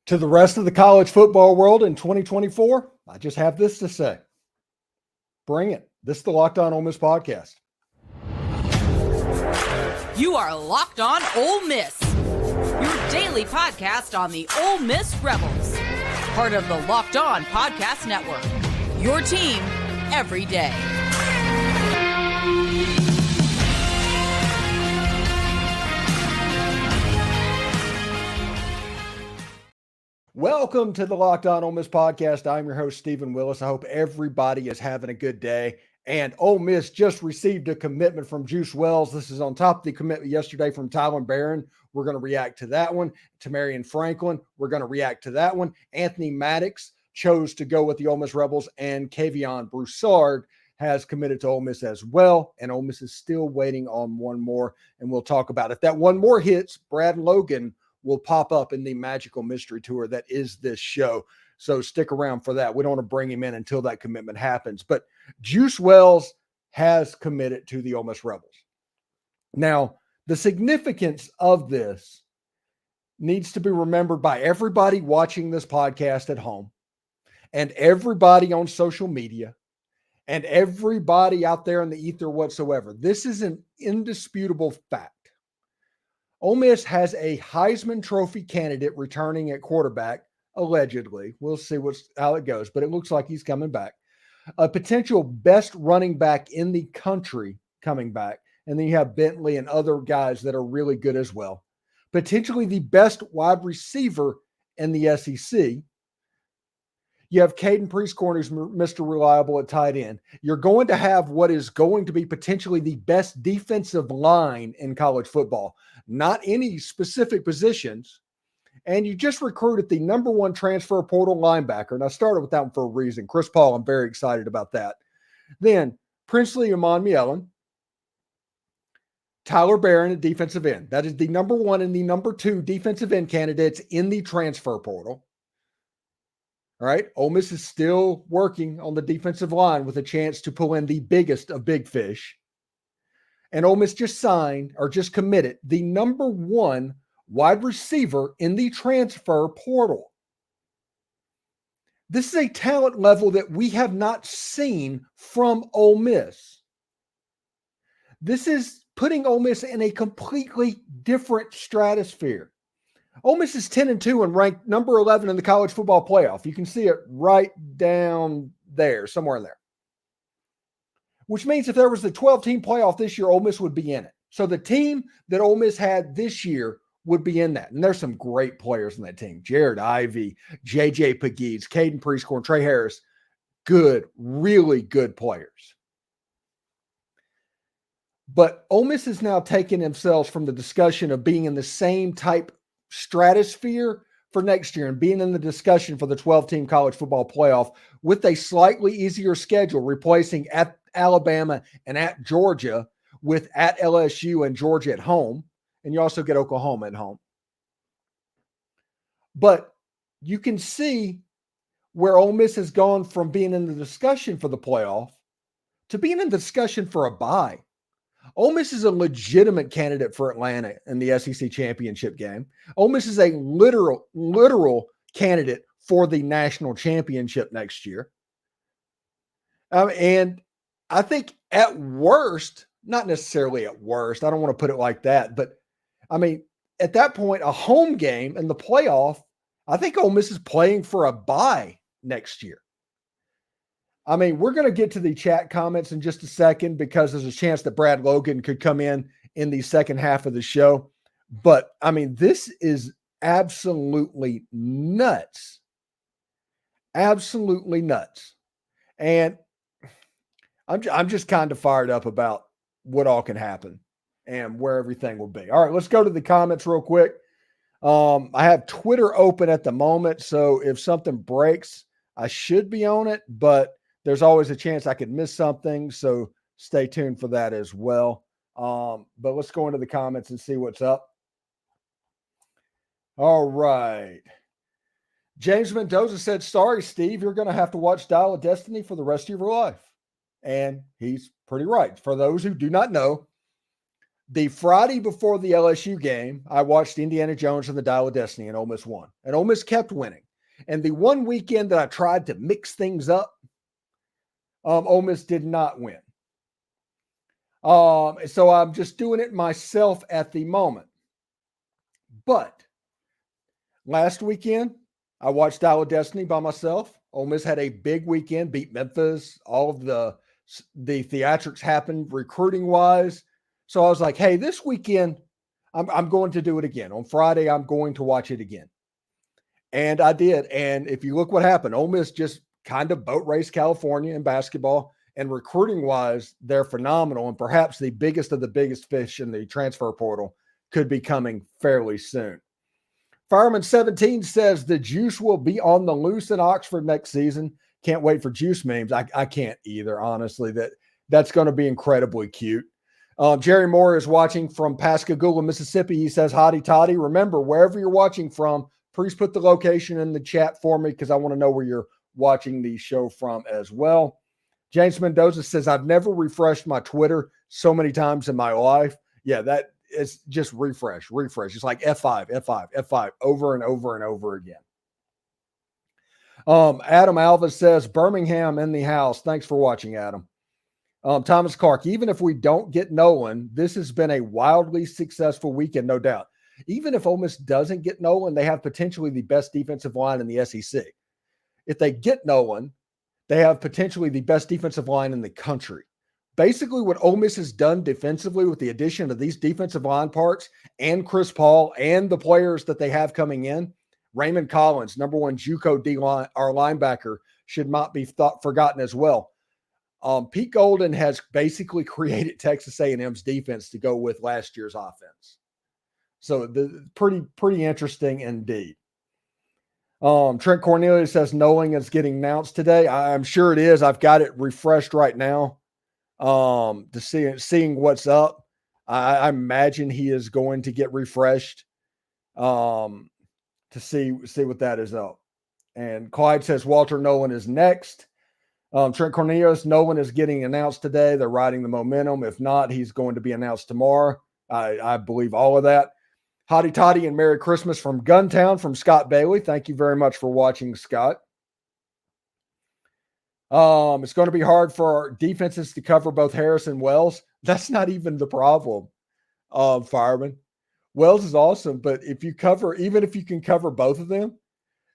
To the rest of the college football world in 2024, I just have this to say. Bring it. This is the Locked On Ole Miss podcast. You are Locked On Ole Miss, your daily podcast on the Ole Miss Rebels, part of the Locked On Podcast Network, your team every day. Welcome to the Locked On Ole Miss podcast. I'm your host, Stephen Willis. I hope everybody is having a good day. And Ole Miss just received a commitment from Juice Wells. This is on top of the commitment yesterday from Tyler Barron. We're going to react to that one. Tamarion Franklin, we're going to react to that one. Anthony Maddox chose to go with the Ole Miss Rebels, and Kavion Broussard has committed to Ole Miss as well. And Ole Miss is still waiting on one more, and we'll talk about it. If that one more hits, Brad Logan will pop up in the magical mystery tour that is this show. So stick around for that. We don't want to bring him in until that commitment happens. But Juice Wells has committed to the Ole Miss Rebels. Now, the significance of this needs to be remembered by everybody watching this podcast at home and everybody on social media and everybody out there in the ether whatsoever. This is an indisputable fact. Ole Miss has a Heisman Trophy candidate returning at quarterback, allegedly. We'll see how it goes, but it looks like he's coming back. A potential best running back in the country coming back. And then you have Bentley and other guys that are really good as well. Potentially the best wide receiver in the SEC. You have Caden Prieskorn, who's Mr. Reliable at tight end. You're going to have what is going to be potentially the best defensive line in college football. Not any specific positions. And you just recruited the number one transfer portal linebacker. And I started with that one for a reason. Chris Paul, I'm very excited about that. Then Princely Amonmielen, Tyler Barron at defensive end. That is the number one and the number two defensive end candidates in the transfer portal. All right. Ole Miss is still working on the defensive line with a chance to pull in the biggest of big fish. And Ole Miss just signed or just committed the number one wide receiver in the transfer portal. This is a talent level that we have not seen from Ole Miss. This is putting Ole Miss in a completely different stratosphere. Ole Miss is 10-2 and ranked number 11 in the college football playoff. You can see it right down there, somewhere in there. Which means if there was the 12-team playoff this year, Ole Miss would be in it. So the team that Ole Miss had this year would be in that. And there's some great players in that team. Jared Ivey, J.J. Pegues, Caden Prieskorn, Trey Harris. Good, really good players. But Ole Miss has now taken themselves from the discussion of being in the same type stratosphere for next year and being in the discussion for the 12-team college football playoff with a slightly easier schedule, replacing at Alabama and at Georgia with at LSU and Georgia at home. And you also get Oklahoma at home. But you can see where Ole Miss has gone from being in the discussion for the playoff to being in the discussion for a bye. Ole Miss is a legitimate candidate for Atlanta in the SEC championship game. Ole Miss is a literal candidate for the national championship next year. And I think at worst, not necessarily at worst, I don't want to put it like that, but I mean, at that point, a home game in the playoff, I think Ole Miss is playing for a bye next year. I mean, we're going to get to the chat comments in just a second because there's a chance that Brad Logan could come in the second half of the show. But, I mean, this is absolutely nuts. Absolutely nuts. And I'm just kind of fired up about what all can happen and where everything will be. All right, let's go to the comments real quick. I have Twitter open at the moment, so if something breaks, I should be on it, but there's always a chance I could miss something, so stay tuned for that as well. But let's go into the comments and see what's up. All right. James Mendoza said, sorry, Steve, you're going to have to watch Dial of Destiny for the rest of your life. And he's pretty right. For those who do not know, The Friday before the LSU game, I watched Indiana Jones and the Dial of Destiny, and Ole Miss won. And Ole Miss kept winning. And the one weekend that I tried to mix things up, Ole Miss did not win. So I'm just doing it myself at the moment. But last weekend, I watched Dial of Destiny by myself. Ole Miss had a big weekend, beat Memphis. All of the theatrics happened recruiting-wise. So I was like, hey, this weekend, I'm going to do it again. On Friday, I'm going to watch it again. And I did. And if you look what happened, Ole Miss just kind of boat raced California in basketball. And recruiting-wise, they're phenomenal. And perhaps the biggest of the biggest fish in the transfer portal could be coming fairly soon. Fireman17 says the Juice will be on the loose in Oxford next season. Can't wait for Juice memes. I can't either, honestly. That's going to be incredibly cute. Jerry Moore is watching from Pascagoula, Mississippi. He says, hotty toddy. Remember, wherever you're watching from, please put the location in the chat for me because I want to know where you're watching the show from as well. James Mendoza says, I've never refreshed my Twitter so many times in my life. Yeah, that is just refresh. It's like F5, over and over and over again. Adam Alva says, Birmingham in the house. Thanks for watching, Adam. Thomas Clark, even if we don't get Nolan, this has been a wildly successful weekend, no doubt. Even if Ole Miss doesn't get Nolan, they have potentially the best defensive line in the SEC. If they get Nolan, they have potentially the best defensive line in the country. Basically, what Ole Miss has done defensively with the addition of these defensive line parts and Chris Paul and the players that they have coming in, Raymond Collins, number one JUCO D-line, our linebacker, should not be forgotten as well. Pete Golden has basically created Texas A&M's defense to go with last year's offense. So pretty interesting indeed. Trent Cornelius says Nolan is getting announced today. I'm sure it is. I've got it refreshed right now to seeing what's up. I imagine he is going to get refreshed to see what that is up. And Clyde says Walter Nolan is next. Trent Cornelius, Nolan is getting announced today. They're riding the momentum. If not, he's going to be announced tomorrow. I believe all of that. Hotty Toddy and Merry Christmas from Guntown from Scott Bailey. Thank you very much for watching, Scott. It's going to be hard for our defenses to cover both Harris and Wells. That's not even the problem, Fireman. Wells is awesome, but even if you can cover both of them,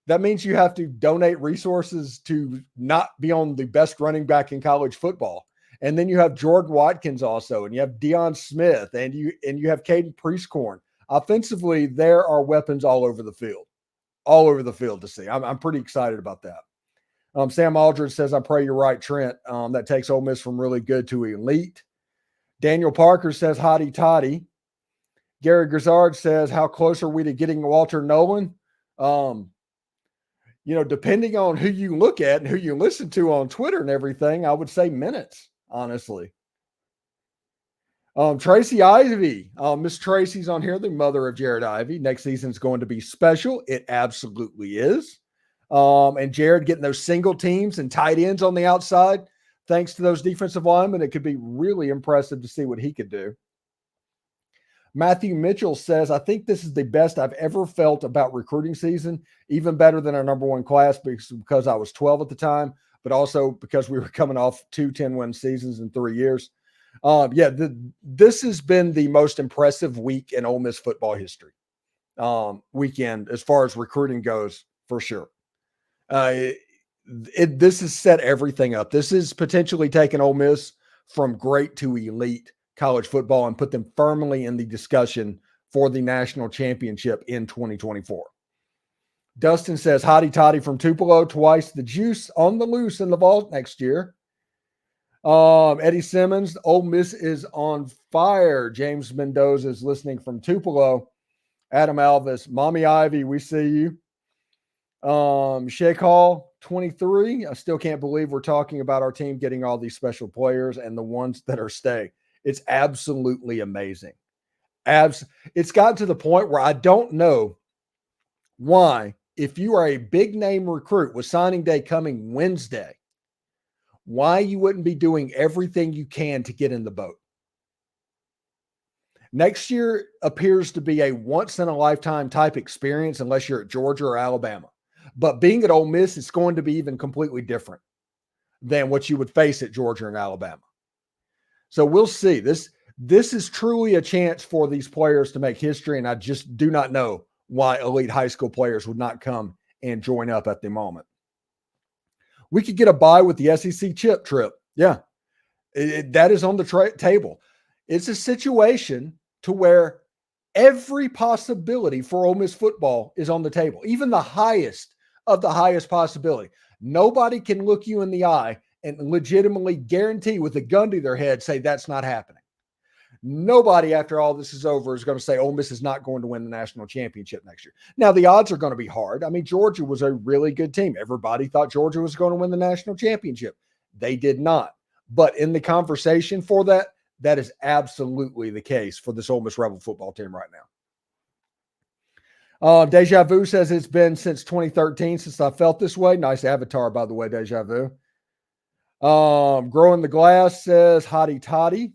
that means you have to donate resources to not be on the best running back in college football. And then you have Jordan Watkins also, and you have Deion Smith, and you have Caden Priestcorn. Offensively, there are weapons all over the field to see. I'm pretty excited about that. Sam Aldridge says, I pray you're right, Trent. That takes Ole Miss from really good to elite. Daniel Parker says, hotty toddy. Gary Grizzard says, how close are we to getting Walter Nolan? Depending on who you look at and who you listen to on Twitter and everything, I would say minutes, honestly. Tracy Ivy, Miss Tracy's on here, the mother of Jared Ivy. Next season's going to be special. It absolutely is. And Jared getting those single teams and tight ends on the outside, thanks to those defensive linemen, it could be really impressive to see what he could do. Matthew Mitchell says, I think this is the best I've ever felt about recruiting season, even better than our number one class because I was 12 at the time, but also because we were coming off 2 10-win seasons in 3 years. This has been the most impressive week in Ole Miss football history. Weekend, as far as recruiting goes, for sure. This has set everything up. This is potentially taken Ole Miss from great to elite college football and put them firmly in the discussion for the national championship in 2024. Dustin says, hotty toddy from Tupelo, twice the Juice on the loose in the vault next year. Eddie Simmons, Ole Miss is on fire. James Mendoza is listening from Tupelo. Adam Alvis, Mommy Ivy, we see you. Shake Hall, 23. I still can't believe we're talking about our team getting all these special players and the ones that are staying. It's absolutely amazing. It's gotten to the point where I don't know why, if you are a big name recruit with signing day coming Wednesday, why you wouldn't be doing everything you can to get in the boat. Next year appears to be a once-in-a-lifetime type experience unless you're at Georgia or Alabama. But being at Ole Miss, it's going to be even completely different than what you would face at Georgia and Alabama. So we'll see. This is truly a chance for these players to make history, and I just do not know why elite high school players would not come and join up at the moment. We could get a bye with the SEC chip trip. Yeah, that is on the table. It's a situation to where every possibility for Ole Miss football is on the table, even the highest of the highest possibility. Nobody can look you in the eye and legitimately guarantee with a gun to their head, say that's not happening. Nobody after all this is over is going to say Ole Miss is not going to win the national championship next year. Now, the odds are going to be hard. I mean, Georgia was a really good team. Everybody thought Georgia was going to win the national championship. They did not. But in the conversation for that, that is absolutely the case for this Ole Miss Rebel football team right now. Deja Vu says it's been since 2013 since I felt this way. Nice avatar, by the way, Deja Vu. Growing the Glass says hotty toddy.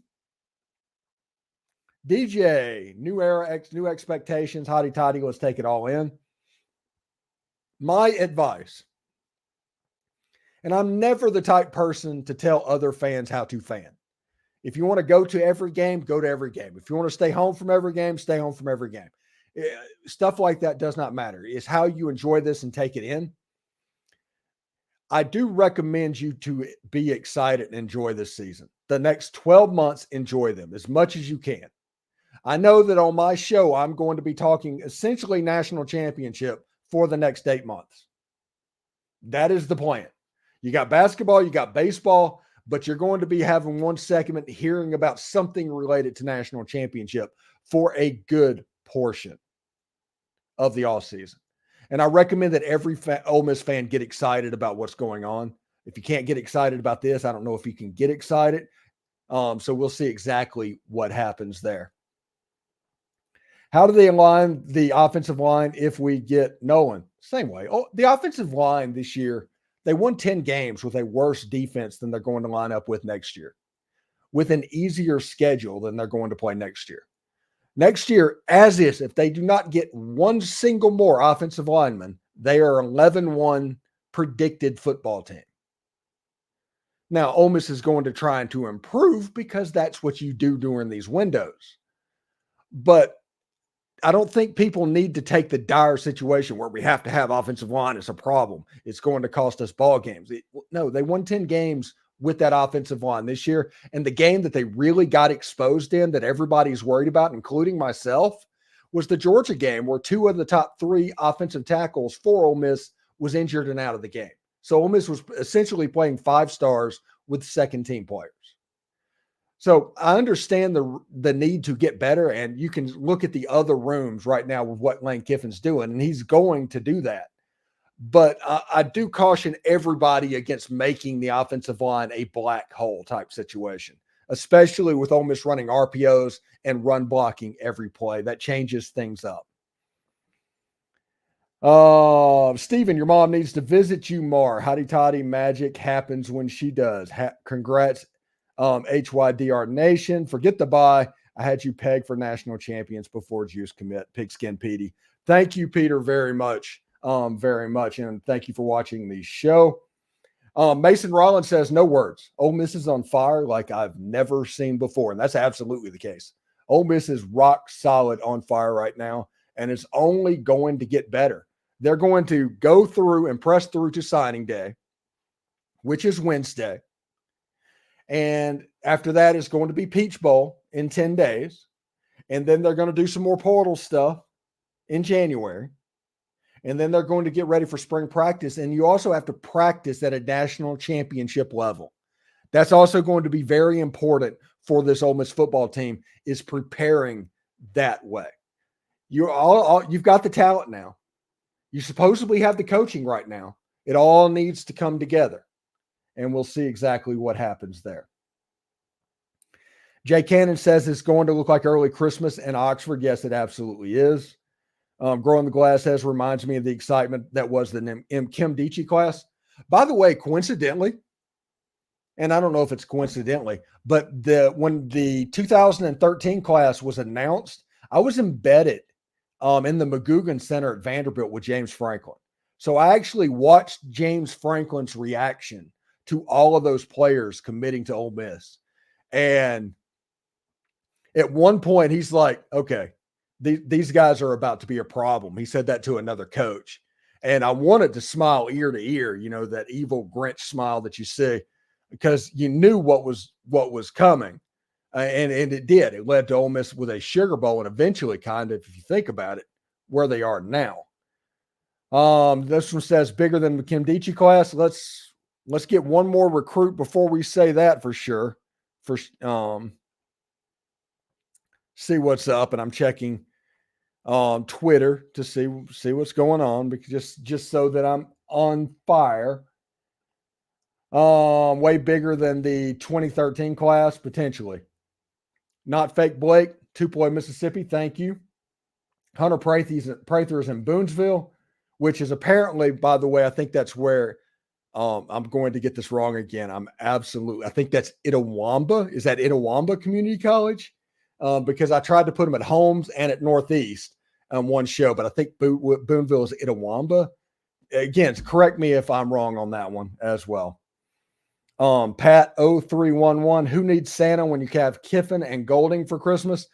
DJ, new era, new expectations, hotty toddy. Let's take it all in. My advice, and I'm never the type person to tell other fans how to fan. If you want to go to every game, go to every game. If you want to stay home from every game, stay home from every game. Stuff like that does not matter. It's how you enjoy this and take it in. I do recommend you to be excited and enjoy this season. The next 12 months, enjoy them as much as you can. I know that on my show, I'm going to be talking essentially national championship for the next 8 months. That is the plan. You got basketball, you got baseball, but you're going to be having one segment hearing about something related to national championship for a good portion of the offseason. And I recommend that every Ole Miss fan get excited about what's going on. If you can't get excited about this, I don't know if you can get excited. So we'll see exactly what happens there. How do they align the offensive line if we get Nolan? Same way. Oh, the offensive line this year, they won 10 games with a worse defense than they're going to line up with next year, with an easier schedule than they're going to play next year. Next year, as is, if they do not get one single more offensive lineman, they are 11-1 predicted football team. Now, Ole Miss is going to try to improve because that's what you do during these windows. But I don't think people need to take the dire situation where we have to have offensive line as a problem. It's going to cost us ball games. No, they won 10 games with that offensive line this year. And the game that they really got exposed in that everybody's worried about, including myself, was the Georgia game where 2 of the top 3 offensive tackles for Ole Miss was injured and out of the game. So Ole Miss was essentially playing 5 stars with second-team players. So I understand the need to get better, and you can look at the other rooms right now with what Lane Kiffin's doing, and he's going to do that. But I do caution everybody against making the offensive line a black hole type situation, especially with Ole Miss running RPOs and run blocking every play. That changes things up. Steven, your mom needs to visit you more. Hotty toddy magic happens when she does. Congrats. HYDR Nation, forget the bye. I had you pegged for national champions before Juice commit. Pigskin Petey. Thank you, Peter, very much. Very much. And thank you for watching the show. Mason Rollins says, no words. Ole Miss is on fire like I've never seen before. And that's absolutely the case. Ole Miss is rock solid on fire right now. And it's only going to get better. They're going to go through and press through to signing day, which is Wednesday. And after that, it's going to be Peach Bowl in 10 days. And then they're going to do some more portal stuff in January. And then they're going to get ready for spring practice. And you also have to practice at a national championship level. That's also going to be very important for this Ole Miss football team, is preparing that way. You've got the talent now. You supposedly have the coaching right now. It all needs to come together. And we'll see exactly what happens there. Jay Cannon says it's going to look like early Christmas in Oxford. Yes, it absolutely is. Growing the Glass says reminds me of the excitement that was the Kim Dichie class. By the way, coincidentally, and I don't know if it's coincidentally, but when the 2013 class was announced, I was embedded in the McGugin Center at Vanderbilt with James Franklin. So I actually watched James Franklin's reaction to all of those players committing to Ole Miss. And at one point, he's like, okay, these guys are about to be a problem. He said that to another coach. And I wanted to smile ear to ear, that evil Grinch smile that you see, because you knew what was coming. And it did. It led to Ole Miss with a Sugar Bowl, and eventually, kind of, if you think about it, where they are now. This one says bigger than the Kimdichie class. Let's get one more recruit before we say that for sure. See what's up, and I'm checking Twitter to see what's going on, because just so that I'm on fire. Way bigger than the 2013 class, potentially. Not Fake Blake, Tupelo, Mississippi. Thank you. Hunter Prather is in Boonsville, which is apparently, by the way, I think that's where I'm going to get this wrong again. I think that's Itawamba. Is that Itawamba Community College? Because I tried to put them at Holmes and at Northeast on one show, but I think Boonville is Itawamba. Again, correct me if I'm wrong on that one as well. Pat 0311, who needs Santa when you have Kiffin and Golding for Christmas?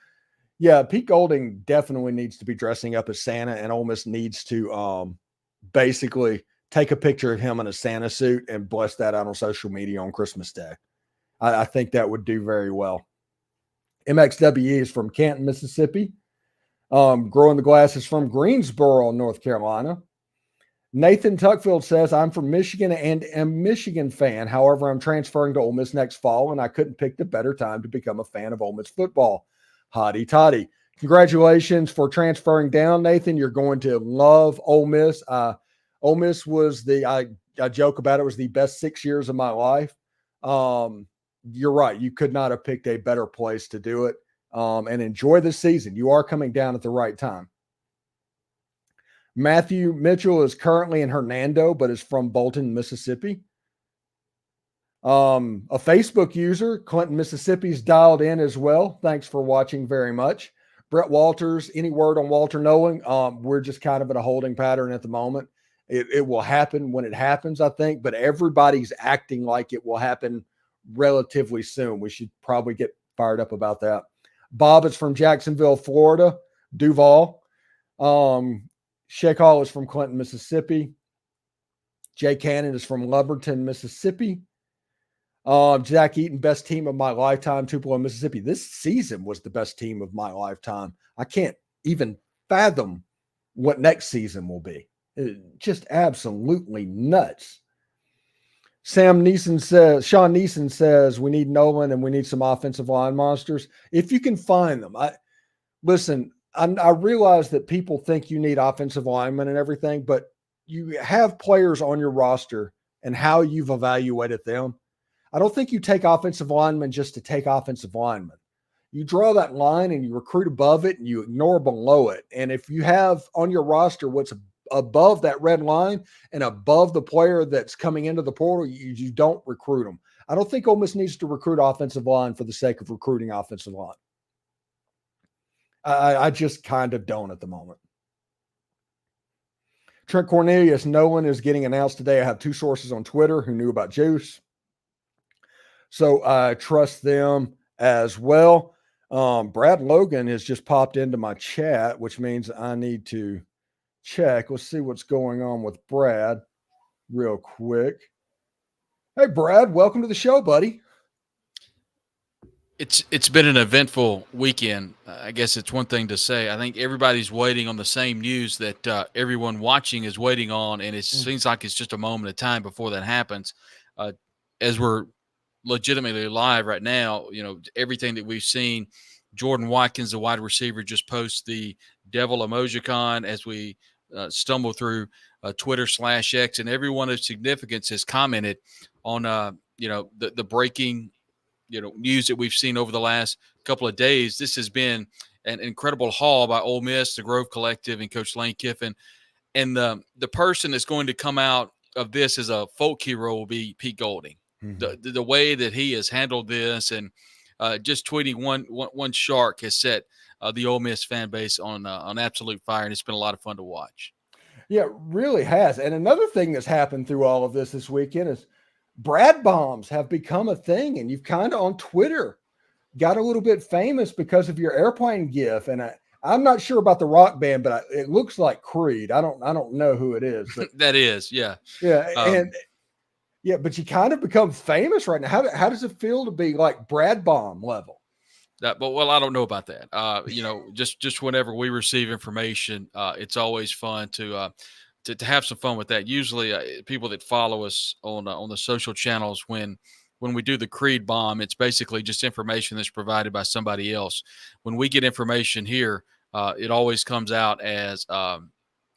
Yeah, Pete Golding definitely needs to be dressing up as Santa, and Ole Miss needs to basically take a picture of him in a Santa suit and bless that out on social media on Christmas Day. I think that would do very well. MXWE is from Canton, Mississippi. Growing the Glass is from Greensboro, North Carolina. Nathan Tuckfield says, I'm from Michigan and am a Michigan fan. However, I'm transferring to Ole Miss next fall, and I couldn't pick the better time to become a fan of Ole Miss football. Hotty toddy. Congratulations for transferring down, Nathan. You're going to love Ole Miss. Ole Miss was I joke about it, was the best 6 years of my life. You're right. You could not have picked a better place to do it. And enjoy the season. You are coming down at the right time. Matthew Mitchell is currently in Hernando, but is from Bolton, Mississippi. A Facebook user, Clinton, Mississippi's dialed in as well. Thanks for watching very much. Brett Walters, any word on Walter Nolan? We're just kind of in a holding pattern at the moment. It will happen when it happens, I think, but everybody's acting like it will happen relatively soon. We should probably get fired up about that. Bob is from Jacksonville, Florida. Duval. Sheik Hall is from Clinton, Mississippi. Jay Cannon is from Lumberton, Mississippi. Jack Eaton, best team of my lifetime, Tupelo, Mississippi. This season was the best team of my lifetime. I can't even fathom what next season will be. Just absolutely nuts. Sean Neeson says, we need Nolan and we need some offensive line monsters. If you can find them. I realize that people think you need offensive linemen and everything, but you have players on your roster and how you've evaluated them. I don't think you take offensive linemen just to take offensive linemen. You draw that line and you recruit above it and you ignore below it. And if you have on your roster what's above that red line and above the player that's coming into the portal, you don't recruit them. I don't think Ole Miss needs to recruit offensive line for the sake of recruiting offensive line. I just kind of don't at the moment. Trent Cornelius, Nolan is getting announced today. I have two sources on Twitter who knew about Juice, so I trust them as well. Brad Logan has just popped into my chat, which means I need to check. Let's see what's going on with Brad real quick. Hey, Brad, welcome to the show, buddy. It's been an eventful weekend. I guess it's one thing to say. I think everybody's waiting on the same news that everyone watching is waiting on, and it seems like it's just a moment of time before that happens. As we're legitimately live right now, everything that we've seen, Jordan Watkins, the wide receiver, just posts the devil emojicon as we stumble through Twitter/X, and everyone of significance has commented on the breaking news that we've seen over the last couple of days. This has been an incredible haul by Ole Miss, the Grove Collective, and Coach Lane Kiffin. And the person that's going to come out of this as a folk hero will be Pete Golding. the way that he has handled this, and just tweeting one shark has set the Ole Miss fan base on absolute fire, and it's been a lot of fun to watch. Yeah, it really has. And another thing that's happened through all of this weekend is Brad bombs have become a thing, and you've kind of on Twitter got a little bit famous because of your airplane gif. And I'm not sure about the rock band, but it looks like Creed. I don't know who it is. But that is, yeah. But you kind of become famous right now. How does it feel to be like Brad bomb level? Well, I don't know about that. Just whenever we receive information, it's always fun to have some fun with that. Usually, people that follow us on the social channels, when we do the Creed bomb, it's basically just information that's provided by somebody else. When we get information here, it always comes out as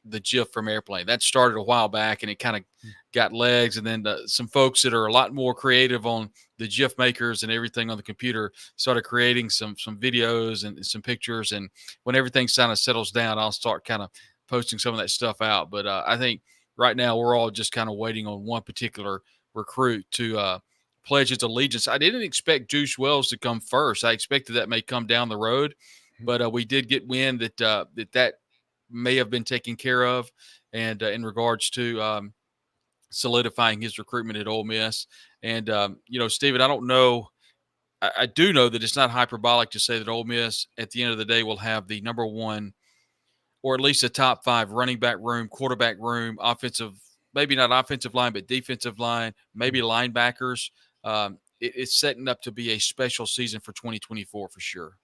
the GIF from Airplane. That started a while back, and it kind of got legs. And then some folks that are a lot more creative on the GIF makers and everything on the computer started creating some videos and some pictures. And when everything kind of settles down, I'll start kind of posting some of that stuff out. But I think right now we're all just kind of waiting on one particular recruit to pledge its allegiance. I didn't expect Juice Wells to come first. I expected that may come down the road, but we did get wind that may have been taken care of, and in regards to solidifying his recruitment at Ole Miss. And Stephen, I don't know. I do know that it's not hyperbolic to say that Ole Miss at the end of the day will have the number one, or at least a top 5 running back room, quarterback room, offensive, maybe not offensive line, but defensive line, maybe linebackers. It's setting up to be a special season for 2024 for sure.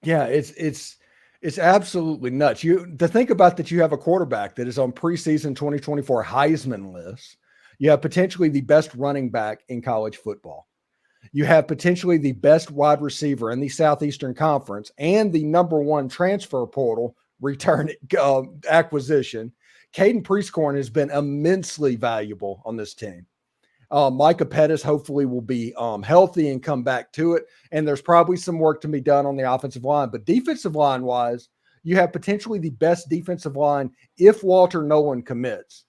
Yeah, it's absolutely nuts. To think about that, you have a quarterback that is on preseason 2024 Heisman list. You have potentially the best running back in college football. You have potentially the best wide receiver in the Southeastern Conference and the number 1 transfer portal return acquisition. Caden Priestcorn has been immensely valuable on this team. Micah Pettis hopefully will be healthy and come back to it. And there's probably some work to be done on the offensive line. But defensive line wise, you have potentially the best defensive line if Walter Nolan commits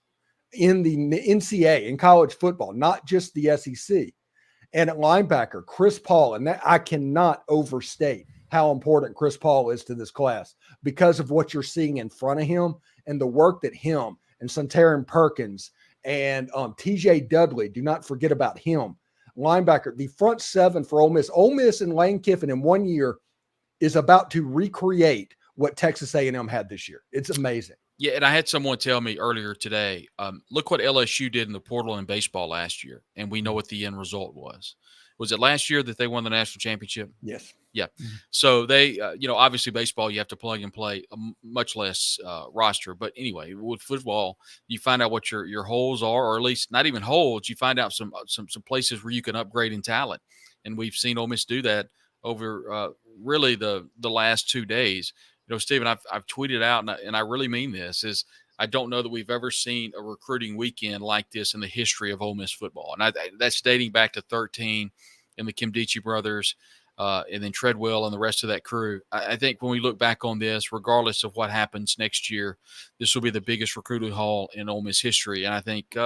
in the NCAA, in college football, not just the SEC. And at linebacker, Chris Paul, and that I cannot overstate how important Chris Paul is to this class because of what you're seeing in front of him and the work that him and Suntarin Perkins and TJ Dudley, do not forget about him. Linebacker, the front 7 for Ole Miss. Ole Miss and Lane Kiffin in 1 year is about to recreate what Texas A&M had this year. It's amazing. Yeah, and I had someone tell me earlier today, look what LSU did in the portal in baseball last year, and we know what the end result was. Was it last year that they won the national championship? Yes. Yeah. Mm-hmm. So they, obviously baseball, you have to plug and play a much less roster. But anyway, with football, you find out what your holes are, or at least not even holes. You find out some places where you can upgrade in talent. And we've seen Ole Miss do that over really the last 2 days. Stephen, I've tweeted out, and I really mean this, is I don't know that we've ever seen a recruiting weekend like this in the history of Ole Miss football. And that's dating back to 13 and the Kimdichie brothers, and then Treadwell and the rest of that crew. I think when we look back on this, regardless of what happens next year, this will be the biggest recruiting haul in Ole Miss history. And I think,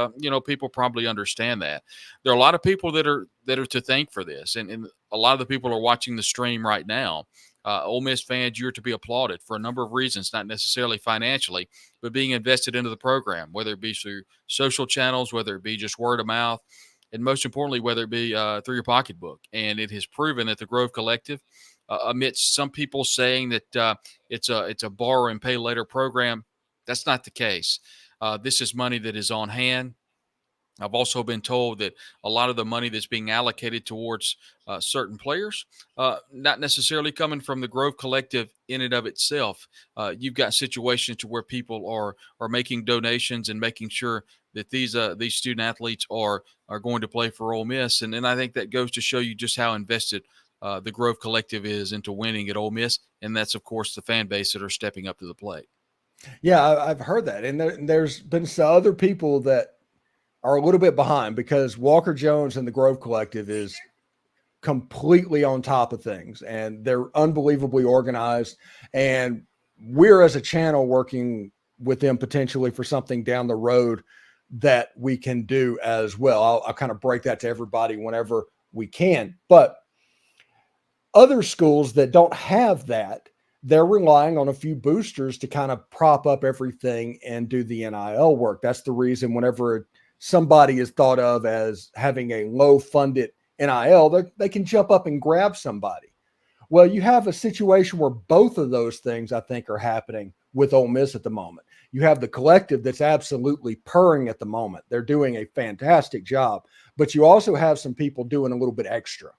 people probably understand that. There are a lot of people that are to thank for this. And a lot of the people are watching the stream right now. Ole Miss fans, you're to be applauded for a number of reasons, not necessarily financially, but being invested into the program, whether it be through social channels, whether it be just word of mouth, and most importantly, whether it be through your pocketbook. And it has proven that the Grove Collective, amidst some people saying that it's a borrow and pay later program, that's not the case. This is money that is on hand. I've also been told that a lot of the money that's being allocated towards certain players, not necessarily coming from the Grove Collective in and of itself. You've got situations to where people are making donations and making sure that these student athletes are going to play for Ole Miss. And I think that goes to show you just how invested the Grove Collective is into winning at Ole Miss. And that's, of course, the fan base that are stepping up to the plate. Yeah, I've heard that. And there's been some other people that are a little bit behind because Walker Jones and the Grove Collective is completely on top of things, and they're unbelievably organized. And we're, as a channel, working with them potentially for something down the road that we can do as well. I'll kind of break that to everybody whenever we can. But other schools that don't have that, they're relying on a few boosters to kind of prop up everything and do the NIL work. That's the reason whenever somebody is thought of as having a low funded NIL, they can jump up and grab somebody. Well, you have a situation where both of those things, I think, are happening with Ole Miss at the moment. You have the collective that's absolutely purring at the moment. They're doing a fantastic job, but you also have some people doing a little bit extra.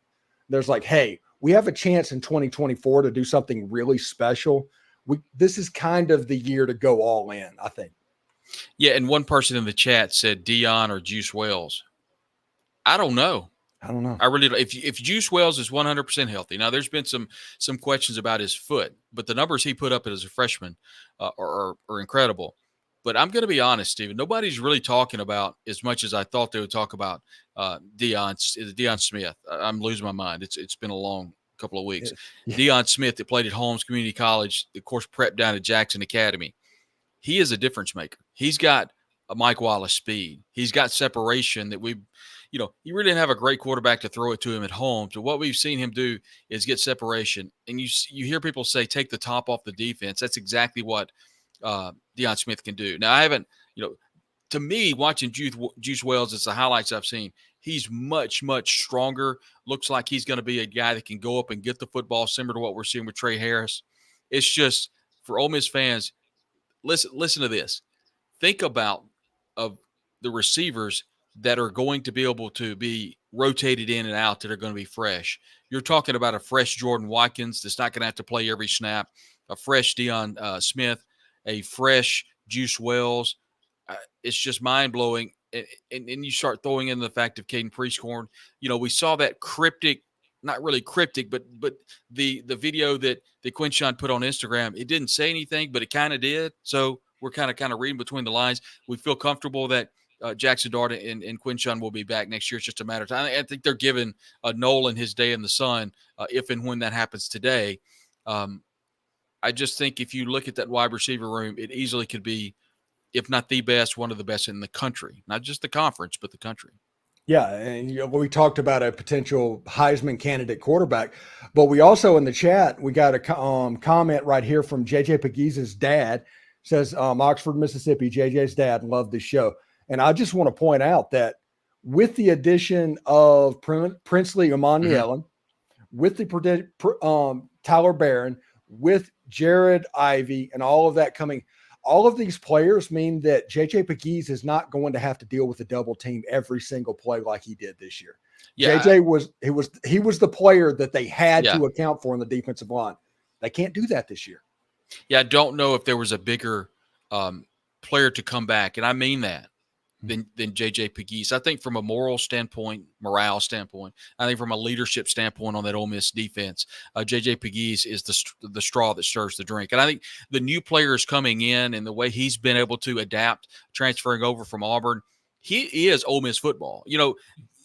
There's like, hey, we have a chance in 2024 to do something really special. This is kind of the year to go all in, I think. Yeah, and one person in the chat said Dion or Juice Wells. I don't know. I really don't. If Juice Wells is 100% healthy, now there's been some questions about his foot, but the numbers he put up as a freshman are incredible. But I'm going to be honest, Steven, nobody's really talking about as much as I thought they would talk about Dion Smith. I'm losing my mind. It's been a long couple of weeks. Yeah. Dion Smith that played at Holmes Community College, of course, prepped down at Jackson Academy. He is a difference maker. He's got a Mike Wallace speed. He's got separation that he really didn't have a great quarterback to throw it to him at home. So what we've seen him do is get separation. And you hear people say, take the top off the defense. That's exactly what Dion Smith can do. Now, I haven't, to me, watching Juice Wells, it's the highlights I've seen. He's much, much stronger. Looks like he's going to be a guy that can go up and get the football, similar to what we're seeing with Trey Harris. It's just, for Ole Miss fans, listen to this. Think about of the receivers that are going to be able to be rotated in and out that are going to be fresh. You're talking about a fresh Jordan Watkins that's not going to have to play every snap, a fresh Dion Smith, a fresh Juice Wells. It's just mind-blowing. And you start throwing in the fact of Caden Prieskorn. We saw that cryptic, not really cryptic, but the video that Quinshon put on Instagram, it didn't say anything, but it kind of did. So we're kind of reading between the lines. We feel comfortable that Jackson Dart and Quinshon will be back next year. It's just a matter of time. I think they're giving Nolan his day in the sun if and when that happens today. I just think if you look at that wide receiver room, it easily could be, if not the best, one of the best in the country. Not just the conference, but the country. Yeah, and we talked about a potential Heisman candidate quarterback, but we also in the chat, we got a comment right here from JJ Peguese's dad. Says, Oxford, Mississippi, JJ's dad loved the show. And I just want to point out that with the addition of Princely Emmanuel, with the Tyler Barron, with Jared Ivey, and all of that coming, all of these players mean that JJ Pegues is not going to have to deal with a double team every single play like he did this year. Yeah, JJ was the player that they had to account for in the defensive line. They can't do that this year. Yeah, I don't know if there was a bigger player to come back, and I mean that, than JJ Pegues. I think from a morale standpoint, I think from a leadership standpoint on that Ole Miss defense, JJ Pegues is the straw that stirs the drink. And I think the new players coming in and the way he's been able to adapt, transferring over from Auburn, he is Ole Miss football.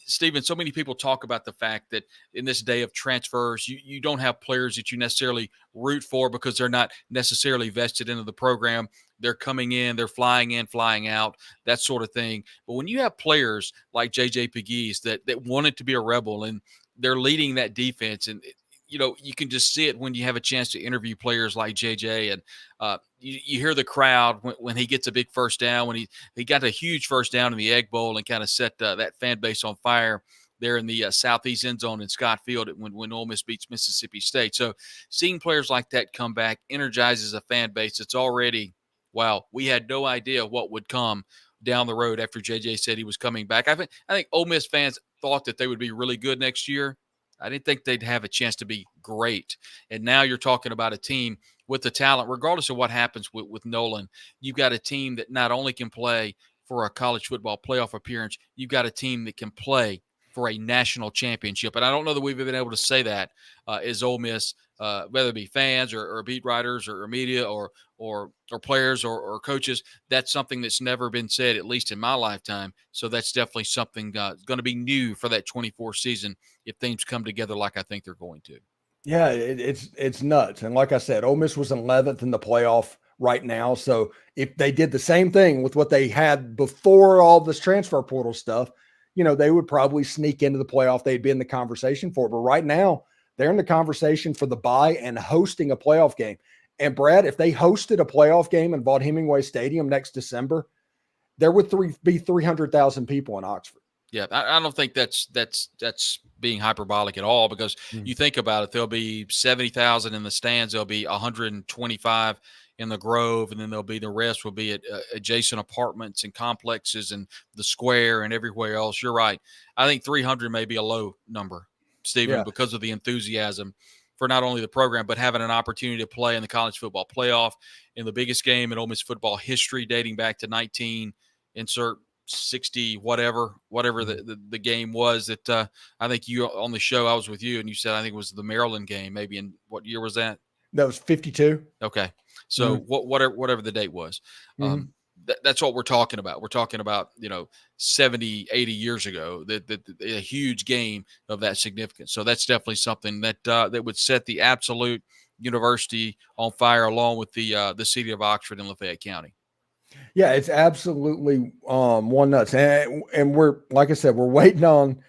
Stephen, so many people talk about the fact that in this day of transfers, you don't have players that you necessarily root for because they're not necessarily vested into the program. They're coming in, flying out, that sort of thing. But when you have players like J.J. Pegues that wanted to be a Rebel and they're leading that defense, and you can just see it when you have a chance to interview players like JJ, and you hear the crowd when he gets a big first down, when he got a huge first down in the Egg Bowl and kind of set that fan base on fire there in the southeast end zone in Scott Field when Ole Miss beats Mississippi State. So seeing players like that come back energizes a fan base that's already, wow, we had no idea what would come down the road after JJ said he was coming back. I think Ole Miss fans thought that they would be really good next year. I didn't think they'd have a chance to be great. And now you're talking about a team with the talent, regardless of what happens with Nolan. You've got a team that not only can play for a college football playoff appearance, you've got a team that can play for a national championship. And I don't know that we've been able to say that as Ole Miss, whether it be fans or beat writers or media or players or coaches. That's something that's never been said, at least in my lifetime. So that's definitely something going to be new for that 24 season if things come together like I think they're going to. Yeah, it's nuts. And like I said, Ole Miss was 11th in the playoff right now. So if they did the same thing with what they had before all this transfer portal stuff, they would probably sneak into the playoff. They'd be in the conversation for it. But right now, they're in the conversation for the bye and hosting a playoff game. And Brad, if they hosted a playoff game in Vaught-Hemingway Stadium next December, there would be 300,000 people in Oxford. Yeah, I don't think that's being hyperbolic at all, because you think about it, there'll be 70,000 in the stands, there'll be 125 in the Grove, and then the rest will be at adjacent apartments and complexes and the square and everywhere else. You're right. I think 300 may be a low number, Stephen, because of the enthusiasm for not only the program, but having an opportunity to play in the college football playoff in the biggest game in Ole Miss football history, dating back to 1960, whatever the game was that I think you on the show, I was with you, and you said I think it was the Maryland game. Maybe in what year was that? That was 52. Okay, so whatever the date was, that's what we're talking about. We're talking about 70, 80 years ago, that a huge game of that significance. So that's definitely something that would set the absolute university on fire, along with the city of Oxford and Lafayette County. Yeah, it's absolutely one nuts. And we're, like I said, we're waiting on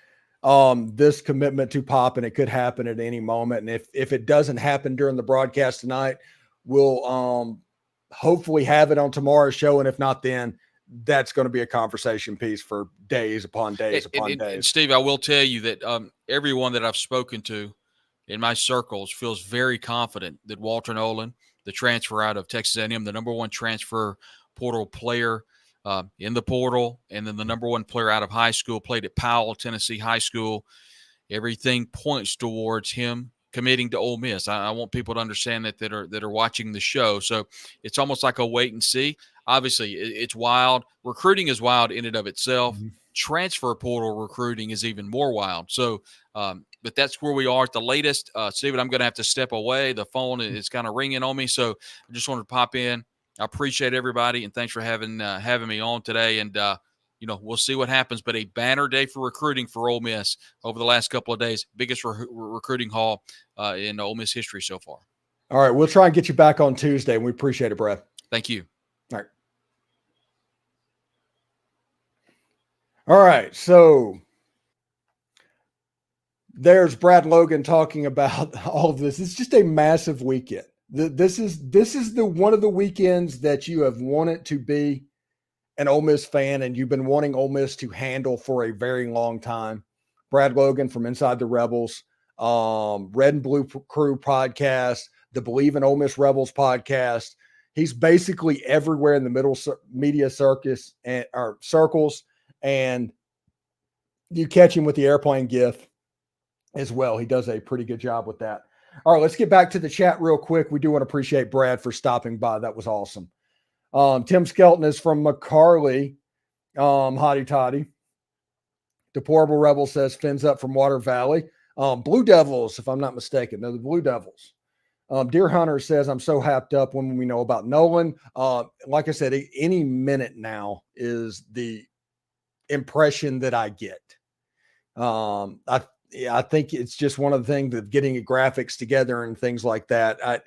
this commitment to pop, and it could happen at any moment. And if it doesn't happen during the broadcast tonight, we'll hopefully have it on tomorrow's show. And if not, then that's going to be a conversation piece for days upon days upon days. And Steve, I will tell you that everyone that I've spoken to in my circles feels very confident that Walter Nolan, the transfer out of Texas A&M, the number one transfer portal player in the portal, and then the number one player out of high school, played at Powell, Tennessee High School. Everything points towards him committing to Ole Miss. I want people to understand that are watching the show. So it's almost like a wait and see. Obviously, it's wild. Recruiting is wild in and of itself. Transfer portal recruiting is even more wild. So, but that's where we are at the latest. Steven, I'm going to have to step away. The phone is kind of ringing on me, so I just wanted to pop in. I appreciate everybody, and thanks for having me on today. And we'll see what happens. But a banner day for recruiting for Ole Miss over the last couple of days. Biggest recruiting haul in Ole Miss history so far. All right, we'll try and get you back on Tuesday, and we appreciate it, Brad. Thank you. All right, so there's Brad Logan talking about all of this. It's just a massive weekend. This is the one of the weekends that you have wanted to be an Ole Miss fan, and you've been wanting Ole Miss to handle for a very long time. Brad Logan from Inside the Rebels, Red and Blue Crew podcast, the Believe in Ole Miss Rebels podcast. He's basically everywhere in the middle media circus or circles, and you catch him with the airplane gif as well. He does a pretty good job with that. All right, let's get back to the chat real quick. We do want to appreciate Brad for stopping by. That was awesome. Tim Skelton is from McCarley. Hotty toddy. Deplorable Rebel says fins up from Water Valley. Blue Devils, if I'm not mistaken. They're the Blue Devils. Deer Hunter says, I'm so happed up when we know about Nolan. Like I said, any minute now is the impression that I get. I think it's just one of the things of getting graphics together and things like that.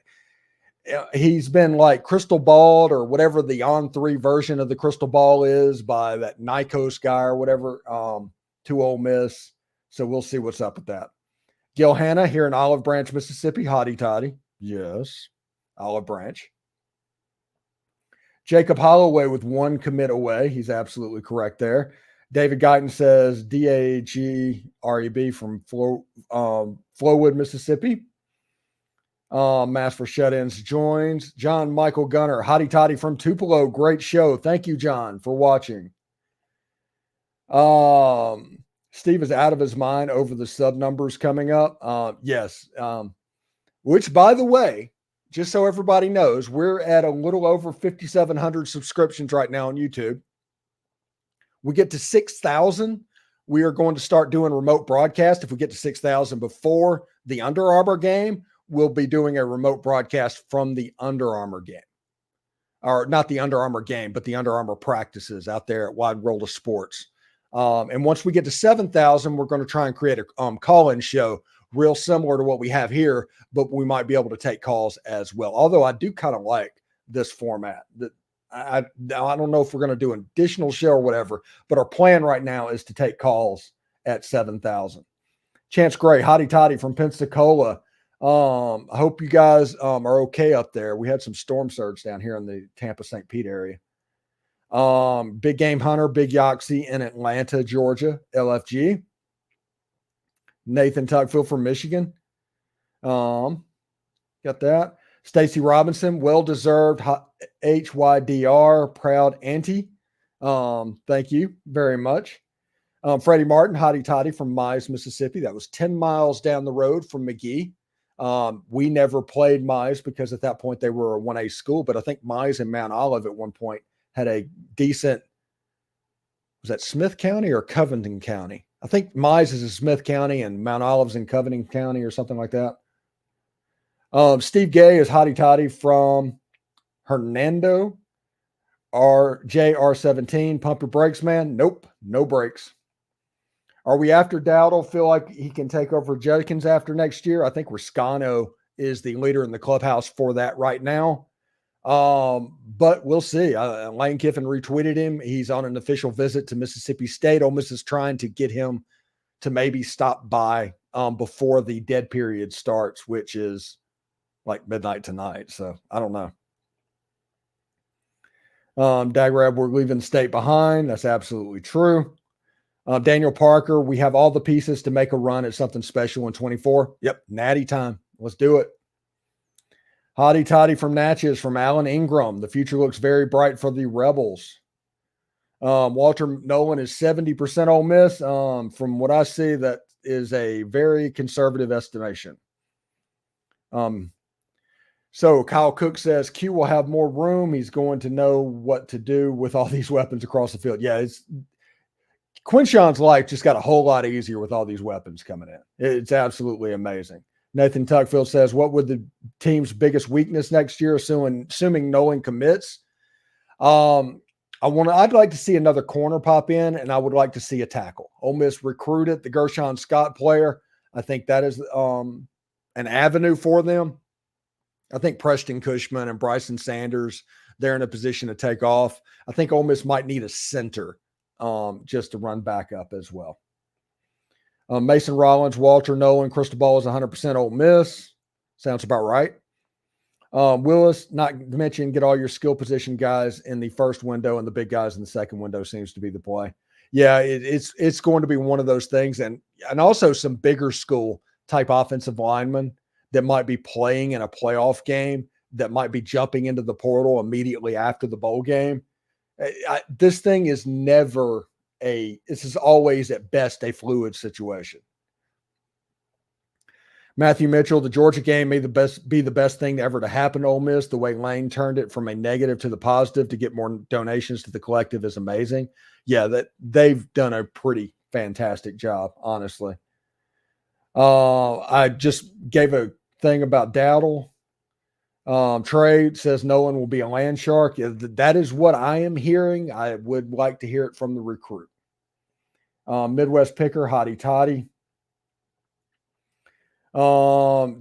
He's been like crystal balled, or whatever the On3 version of the crystal ball is, by that Nikos guy or whatever, to Ole Miss. So we'll see what's up with that. Gil Hanna here in Olive Branch, Mississippi. Hotty toddy. Yes. Olive Branch. Jacob Holloway with one commit away. He's absolutely correct there. David Guyton says DAGREB from Flowwood, Mississippi. Mass for Shut-Ins joins. John Michael Gunner, Hotty Toddy from Tupelo. Great show. Thank you, John, for watching. Steve is out of his mind over the sub numbers coming up. Yes. Which, by the way, just so everybody knows, we're at a little over 5,700 subscriptions right now on YouTube. We get to 6,000. We are going to start doing remote broadcast. If we get to 6,000 before the Under Armour game, we'll be doing a remote broadcast from the Under Armour game. Or not the Under Armour game, but the Under Armour practices out there at Wide World of Sports. And once we get to 7,000, we're going to try and create a call-in show real similar to what we have here, but we might be able to take calls as well. Although I do kind of like this format. I don't know if we're going to do an additional show or whatever, but our plan right now is to take calls at 7,000. Chance Gray, hotty toddy from Pensacola. I hope you guys are okay up there. We had some storm surge down here in the Tampa St. Pete area. Big Game Hunter, Big Yoxie in Atlanta, Georgia, LFG. Nathan Tuckfield from Michigan. Got that. Stacy Robinson, well-deserved HYDR, proud auntie. Thank you very much. Freddie Martin, hotty toddy from Mize, Mississippi. That was 10 miles down the road from McGee. We never played Mize because at that point they were a 1A school, but I think Mize and Mount Olive at one point had a decent, was that Smith County or Covington County? I think Mize is in Smith County and Mount Olive's in Covington County or something like that. Steve Gay is hotty toddy from Hernando. JR17, pump your brakes, man. Nope, no brakes. Are we after Dowdle? Feel like he can take over Judkins after next year? I think Riscano is the leader in the clubhouse for that right now. But we'll see. Lane Kiffin retweeted him. He's on an official visit to Mississippi State. Ole Miss is trying to get him to maybe stop by before the dead period starts, which is like midnight tonight. So I don't know. Dagrab, we're leaving the state behind. That's absolutely true. Daniel Parker, we have all the pieces to make a run at something special in 24. Yep, natty time. Let's do it. Hotty toddy from Natchez from Alan Ingram. The future looks very bright for the Rebels. Walter Nolan is 70% Ole Miss. From what I see, that is a very conservative estimation. So Kyle Cook says Q will have more room. He's going to know what to do with all these weapons across the field. Yeah, Quinshon's life just got a whole lot easier with all these weapons coming in. It's absolutely amazing. Nathan Tuckfield says, what would the team's biggest weakness next year, assuming Nolan commits? I'd like to see another corner pop in, and I would like to see a tackle. Ole Miss recruited the Gershon Scott player. I think that is an avenue for them. I think Preston Cushman and Bryson Sanders, they're in a position to take off. I think Ole Miss might need a center just to run back up as well. Mason Rollins, Walter Nolan, Cristobal is 100% Ole Miss. Sounds about right. Willis, not to mention, get all your skill position guys in the first window and the big guys in the second window seems to be the play. Yeah, it's going to be one of those things. And also some bigger school type offensive linemen that might be playing in a playoff game, that might be jumping into the portal immediately after the bowl game. This thing is this is always at best a fluid situation. Matthew Mitchell, the Georgia game may be the best thing ever to happen to Ole Miss. The way Lane turned it from a negative to the positive to get more donations to the collective is amazing. Yeah, that they've done a pretty fantastic job, honestly. I just gave a thing about Dowdle. Trey says Nolan will be a land shark. That is what I am hearing. I would like to hear it from the recruit. Midwest Picker, hotty toddy.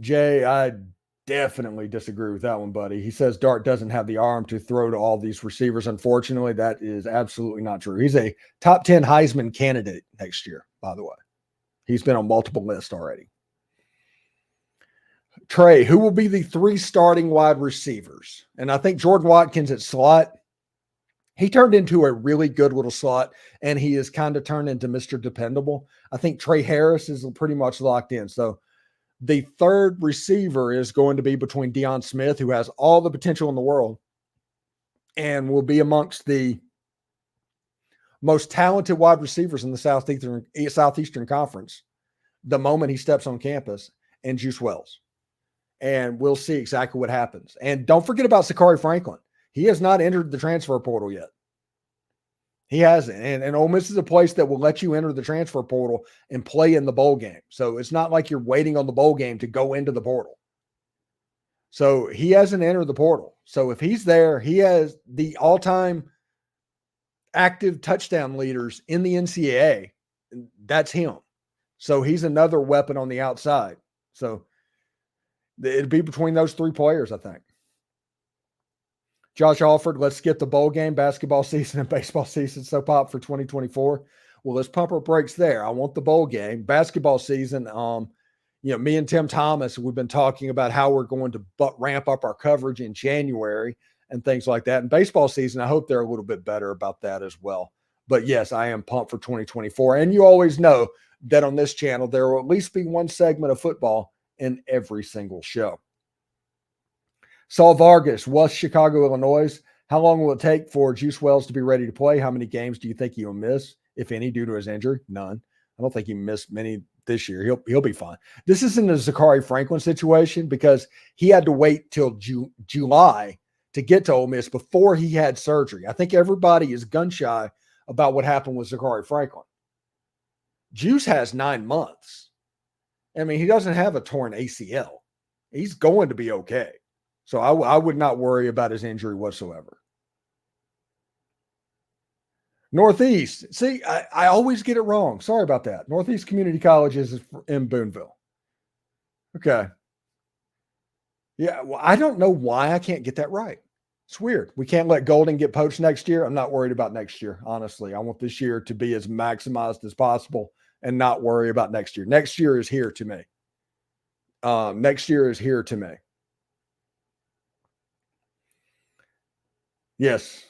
Jay, I definitely disagree with that one, buddy. He says Dart doesn't have the arm to throw to all these receivers. Unfortunately, that is absolutely not true. He's a top 10 Heisman candidate next year, by the way. He's been on multiple lists already. Trey, who will be the 3 starting wide receivers? And I think Jordan Watkins at slot, he turned into a really good little slot, and he is kind of turned into Mr. Dependable. I think Trey Harris is pretty much locked in. So the third receiver is going to be between Deion Smith, who has all the potential in the world and will be amongst the most talented wide receivers in the Southeastern Conference the moment he steps on campus, and Juice Wells. And we'll see exactly what happens. And don't forget about Sakari Franklin. He has not entered the transfer portal yet. He hasn't. And Ole Miss is a place that will let you enter the transfer portal and play in the bowl game. So it's not like you're waiting on the bowl game to go into the portal. So he hasn't entered the portal. So if he's there, he has the all-time active touchdown leaders in the NCAA. That's him. So he's another weapon on the outside. So it'd be between those 3 players, I think. Josh Alford, let's skip the bowl game, basketball season, and baseball season soap op for 2024. Well, let's pump our brakes there. I want the bowl game. Basketball season, me and Tim Thomas, we've been talking about how we're going to ramp up our coverage in January and things like that. And baseball season, I hope they're a little bit better about that as well. But yes, I am pumped for 2024. And you always know that on this channel, there will at least be one segment of football in every single show. Saul Vargas, West Chicago, Illinois. How long will it take for Juice Wells to be ready to play? How many games do you think he'll miss, if any, due to his injury? None. I don't think he missed many this year. He'll be fine. This isn't a Zachary Franklin situation because he had to wait till July to get to Ole Miss before he had surgery. I think everybody is gun shy about what happened with Zachary Franklin. Juice has 9 months. I mean, he doesn't have a torn ACL. He's going to be okay. So I would not worry about his injury whatsoever. Northeast. See, I always get it wrong. Sorry about that. Northeast Community College is in Boonville. Okay. Yeah, well, I don't know why I can't get that right. It's weird. We can't let Golden get poached next year. I'm not worried about next year, honestly. I want this year to be as maximized as possible and not worry about next year. Next year is here to me. Next year is here to me. Yes.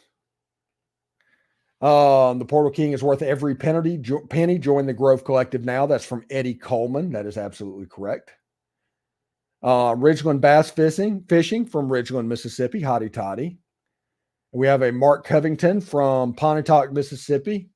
The Portal King is worth every penny. Join the Grove Collective now. That's from Eddie Coleman. That is absolutely correct. Ridgeland Bass Fishing from Ridgeland, Mississippi. Hotty toddy. We have a Mark Covington from Pontotoc, Mississippi.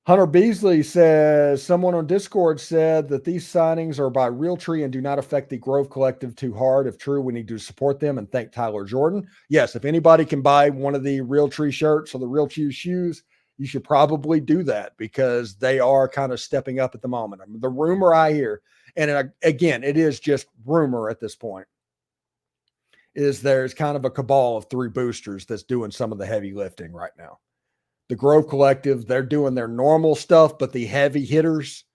Hunter Beasley says, someone on Discord said that these signings are by Realtree and do not affect the Grove Collective too hard. If true, we need to support them and thank Tyler Jordan. Yes, if anybody can buy one of the Realtree shirts or the Realtree shoes, you should probably do that because they are kind of stepping up at the moment. I mean, the rumor I hear, and again, it is just rumor at this point, is there's kind of a cabal of 3 boosters that's doing some of the heavy lifting right now. The Grove Collective, they're doing their normal stuff, but the heavy hitters,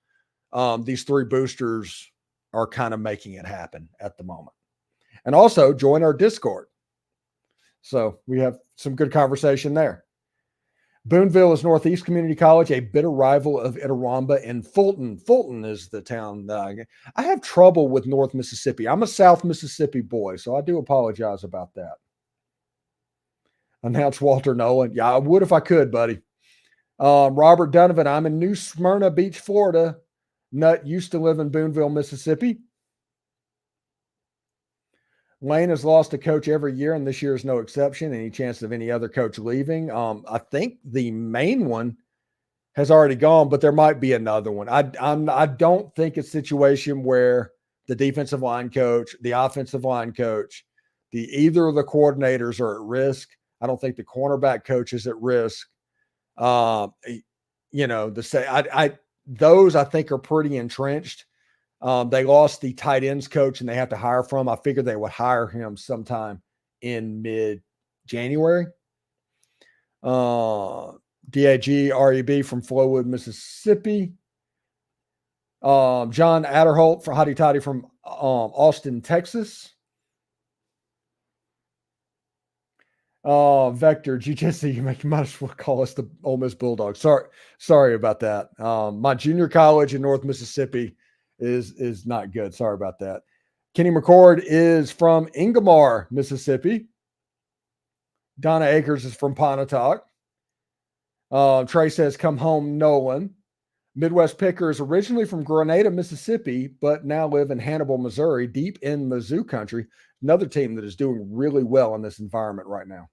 these 3 boosters are kind of making it happen at the moment. And also join our Discord. So we have some good conversation there. Boonville is Northeast Community College, a bitter rival of Itawamba and Fulton. Fulton is the town. I have trouble with North Mississippi. I'm a South Mississippi boy, so I do apologize about that. Announce Walter Nolan. Yeah, I would if I could, buddy. Robert Donovan. I'm in New Smyrna Beach, Florida. Nut used to live in Boonville, Mississippi. Lane has lost a coach every year, and this year is no exception. Any chance of any other coach leaving? I think the main one has already gone, but there might be another one. I don't think it's a situation where the defensive line coach, the offensive line coach, either of the coordinators are at risk. I don't think the cornerback coach is at risk. Those I think are pretty entrenched. They lost the tight ends coach and they have to hire from. I figured they would hire him sometime in mid-January. DAG REB from Flowwood, Mississippi. John Adderholt for Hotty Toddy from Austin, Texas. Vector Jiu-Jitsu, you might as well call us the Ole Miss Bulldogs. Sorry about that. My junior college in North Mississippi is not good. Sorry about that. Kenny McCord is from Ingomar, Mississippi. Donna Akers is from Pontotoc. Trey says, come home, Nolan. Midwest Picker is originally from Grenada, Mississippi, but now live in Hannibal, Missouri, deep in Mizzou country. Another team that is doing really well in this environment right now.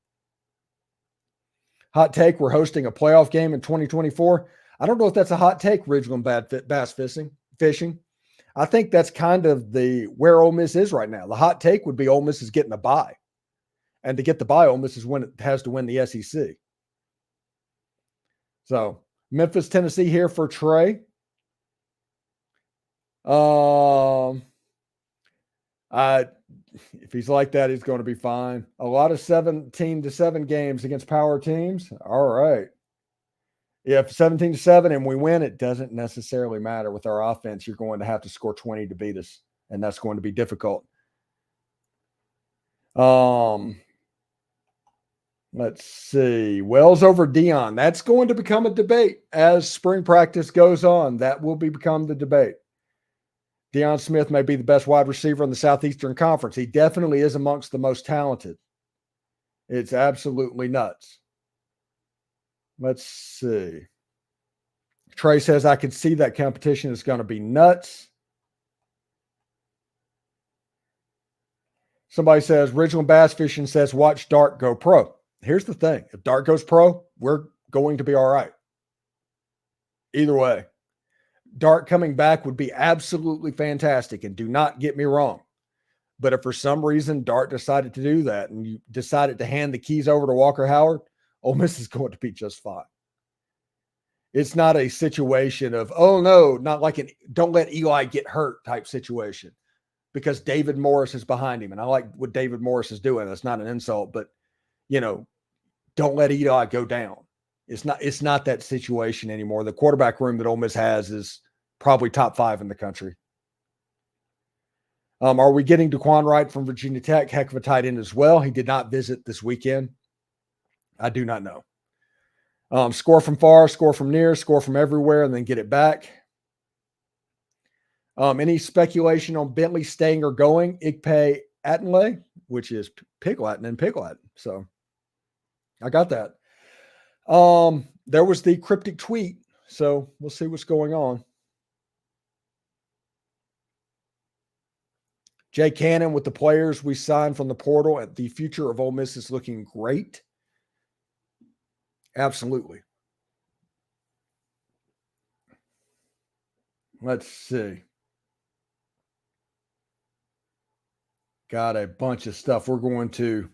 Hot take, we're hosting a playoff game in 2024. I don't know if that's a hot take, Ridgeland Bass Fishing. I think that's kind of where Ole Miss is right now. The hot take would be Ole Miss is getting a bye. And to get the bye, Ole Miss has to win the SEC. So, Memphis, Tennessee here for Trey. If he's like that, he's going to be fine. A lot of 17-7 games against power teams. All right. Yeah, if 17-7 and we win, it doesn't necessarily matter. With our offense, you're going to have to score 20 to beat us, and that's going to be difficult. Let's see. Wells over Dion. That's going to become a debate as spring practice goes on. That will become the debate. Deion Smith may be the best wide receiver in the Southeastern Conference. He definitely is amongst the most talented. It's absolutely nuts. Let's see. Trey says, I can see that competition is going to be nuts. Somebody says, Original Bass Fishing says, watch Dart go pro. Here's the thing. If Dart goes pro, we're going to be all right. Either way. Dart coming back would be absolutely fantastic, and do not get me wrong. But if for some reason Dart decided to do that and you decided to hand the keys over to Walker Howard, Ole Miss is going to be just fine. It's not a situation of, oh no, not like an don't let Eli get hurt type situation, because David Morris is behind him. And I like what David Morris is doing. That's not an insult, but don't let Eli go down. It's not that situation anymore. The quarterback room that Ole Miss has is probably top 5 in the country. Are we getting Daquan Wright from Virginia Tech? Heck of a tight end as well. He did not visit this weekend. I do not know. Score from far, score from near, score from everywhere, and then get it back. Any speculation on Bentley staying or going? Igpe Atenle, which is Pig Latin and Pig Latin. So I got that. There was the cryptic tweet, so we'll see what's going on. Jay Cannon with the players we signed from the portal, and the future of Ole Miss is looking great. Absolutely. Let's see. Got a bunch of stuff. We're going to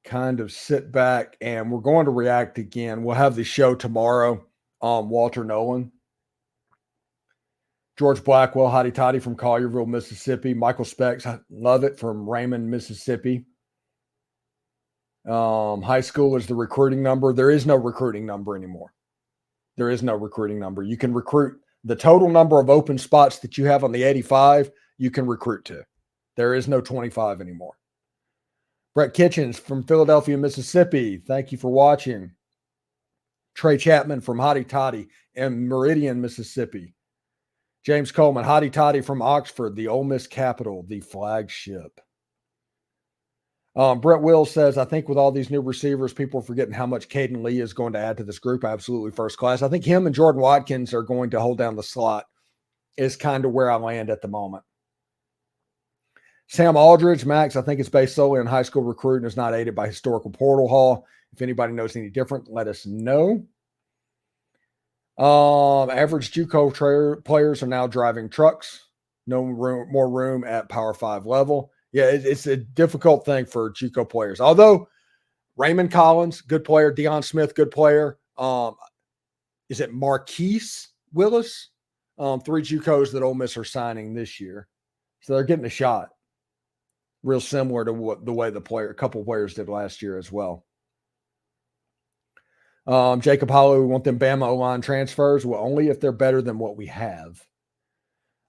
kind of sit back and we're going to react again. We'll have the show tomorrow. Walter Nolan, George Blackwell, Hottie Toddy from Collierville, Mississippi. Michael Specs, I love it, from Raymond, Mississippi. High school is the recruiting number. There is no recruiting number anymore. There is no recruiting number. You can recruit the total number of open spots that you have on the 85, you can recruit to. There is no 25 anymore. Brett Kitchens from Philadelphia, Mississippi. Thank you for watching. Trey Chapman from Hottie Toddy in Meridian, Mississippi. James Coleman, Hottie Toddy from Oxford, the Ole Miss capital, the flagship. Brett Wills says, I think with all these new receivers, people are forgetting how much Caden Lee is going to add to this group. Absolutely first class. I think him and Jordan Watkins are going to hold down the slot, is kind of where I land at the moment. Sam Aldridge, Max, I think it's based solely on high school recruiting, is not aided by historical portal haul. If anybody knows any different, let us know. Average JUCO players are now driving trucks. No room, more room at Power 5 level. Yeah, it's a difficult thing for JUCO players. Although Raymond Collins, good player. Deion Smith, good player. Is it Marquise Willis? 3 JUCOs that Ole Miss are signing this year. So they're getting a shot. Real similar to what the way a couple players did last year as well. Jacob Hollow, we want them Bama O-line transfers. Well, only if they're better than what we have.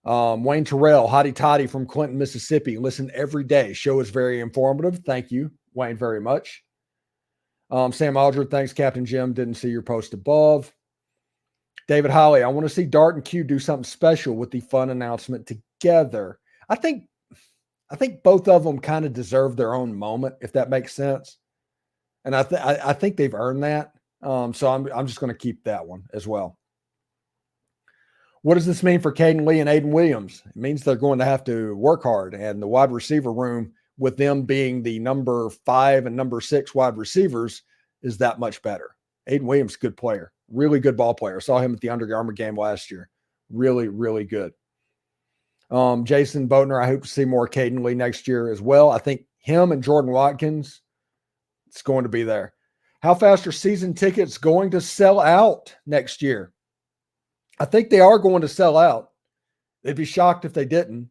Wayne Terrell, Hottie Toddy from Clinton, Mississippi. Listen every day. Show is very informative. Thank you, Wayne, very much. Sam Aldridge, thanks, Captain Jim. Didn't see your post above. David Holly, I want to see Dart and Q do something special with the fun announcement together. I think both of them kind of deserve their own moment, if that makes sense. And I think they've earned that. So I'm just going to keep that one as well. What does this mean for Caden Lee and Aiden Williams? It means they're going to have to work hard, and the wide receiver room, with them being the number 5 and number 6 wide receivers, is that much better. Aiden Williams, good player, really good ball player. Saw him at the Under Armour game last year. Really, really good. Jason Boatner, I hope to see more Caden Lee next year as well. I think him and Jordan Watkins, it's going to be there. How fast are season tickets going to sell out next year? I think they are going to sell out. They'd be shocked if they didn't.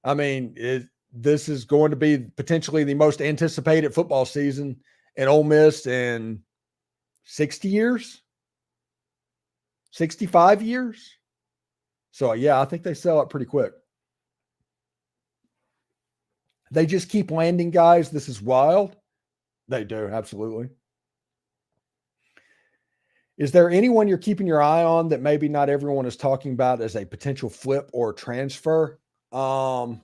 I mean, this is going to be potentially the most anticipated football season in Ole Miss in 60 years, 65 years. So, yeah, I think they sell out pretty quick. They just keep landing guys. This is wild. They do, absolutely. Is there anyone you're keeping your eye on that maybe not everyone is talking about as a potential flip or transfer? I've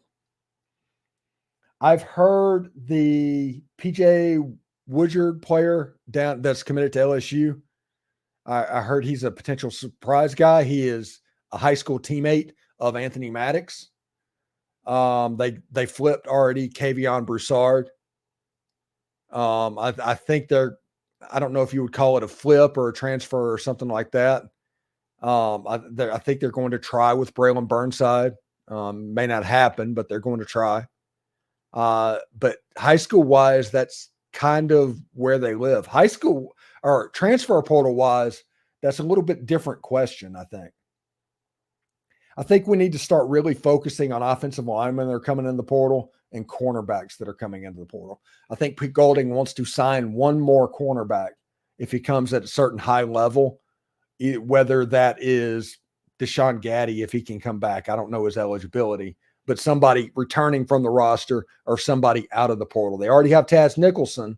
heard the PJ Woodyard player down that's committed to LSU. I heard he's a potential surprise guy. He is a high school teammate of Anthony Maddox. They flipped already Kavion Broussard. I think I don't know if you would call it a flip or a transfer or something like that. I think they're going to try with Braylon Burnside. May not happen, but they're going to try. But high school wise, that's kind of where they live. High school or transfer portal wise, that's a little bit different question, I think. I think we need to start really focusing on offensive linemen that are coming in the portal and cornerbacks that are coming into the portal. I think Pete Golding wants to sign one more cornerback if he comes at a certain high level, whether that is Deshaun Gaddy, if he can come back. I don't know his eligibility, but somebody returning from the roster or somebody out of the portal. They already have Taz Nicholson.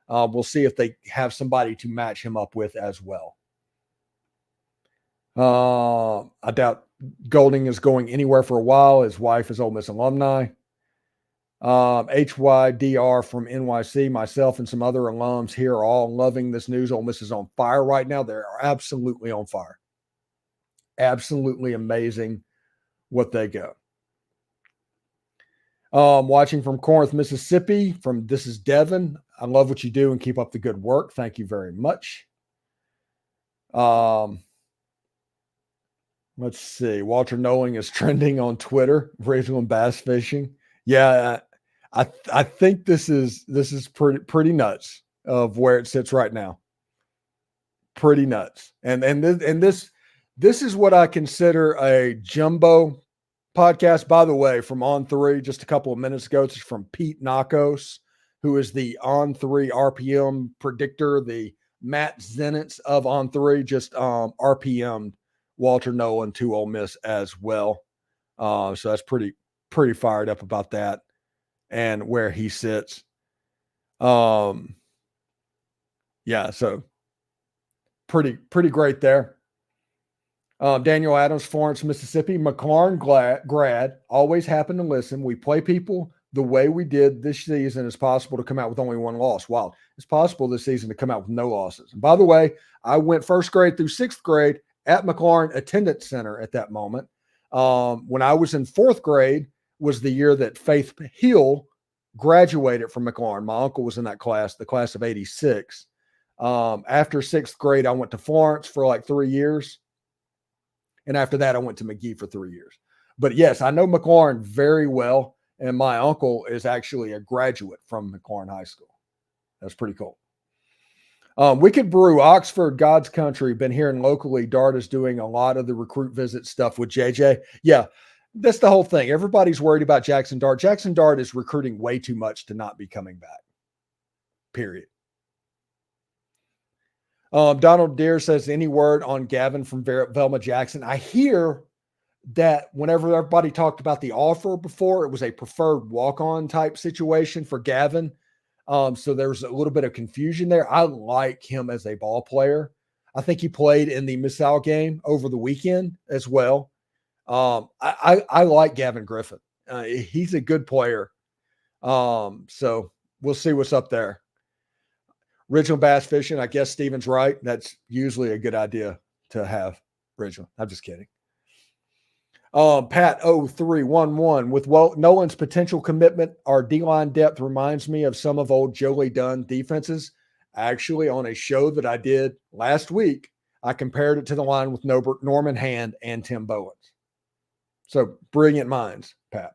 We'll see if they have somebody to match him up with as well. I doubt Golding is going anywhere for a while. His wife is Ole Miss alumni. HYDR from NYC, myself and some other alums here are all loving this news. Ole Miss is on fire right now. They're absolutely on fire. Absolutely amazing what they go. Watching from Corinth, Mississippi, this is Devin. I love what you do and keep up the good work. Thank you very much. Let's see. Walter Noling is trending on Twitter, regional and bass fishing. Yeah, I think this is pretty nuts of where it sits right now. Pretty nuts. And this is what I consider a jumbo podcast. By the way, from On3 just a couple of minutes ago, it's from Pete Nakos, who is the On3 RPM predictor, the Matt Zenitz of On3, just RPM'd Walter Nolan to Ole Miss as well. So that's pretty fired up about that and where he sits. Yeah, so pretty great there. Daniel Adams, Florence, Mississippi, McLaurin grad, always happen to listen. We play people the way we did this season. It's possible to come out with only one loss. Wow. It's possible this season to come out with no losses. And by the way, I went first grade through sixth grade at McLaurin Attendance Center at that moment. When I was in fourth grade was the year that Faith Hill graduated from McLaurin. My uncle was in that class, the class of 86. After sixth grade, I went to Florence for like 3 years. And after that, I went to McGee for 3 years. But yes, I know McLaurin very well. And my uncle is actually a graduate from McLaurin High School. That's pretty cool. Wicked Brew, Oxford, God's Country. Been hearing locally, Dart is doing a lot of the recruit visit stuff with JJ. Yeah, that's the whole thing. Everybody's worried about Jackson Dart. Jackson Dart is recruiting way too much to not be coming back. Period. Donald Deere says, any word on Gavin from Velma Jackson? I hear that whenever everybody talked about the offer before, it was a preferred walk-on type situation for Gavin. So there's a little bit of confusion there. I like him as a ball player. I think he played in the Miss Al game over the weekend as well. I like Gavin Griffin. He's a good player. So we'll see what's up there. Regional bass fishing, I guess Steven's right. That's usually a good idea to have regional. I'm just kidding. Pat 0311 with Nolan's potential commitment, our D-line depth reminds me of some of old Jolie Dunn defenses. Actually, on a show that I did last week, I compared it to the line with Norman Hand and Tim Bowens. So brilliant minds, Pat.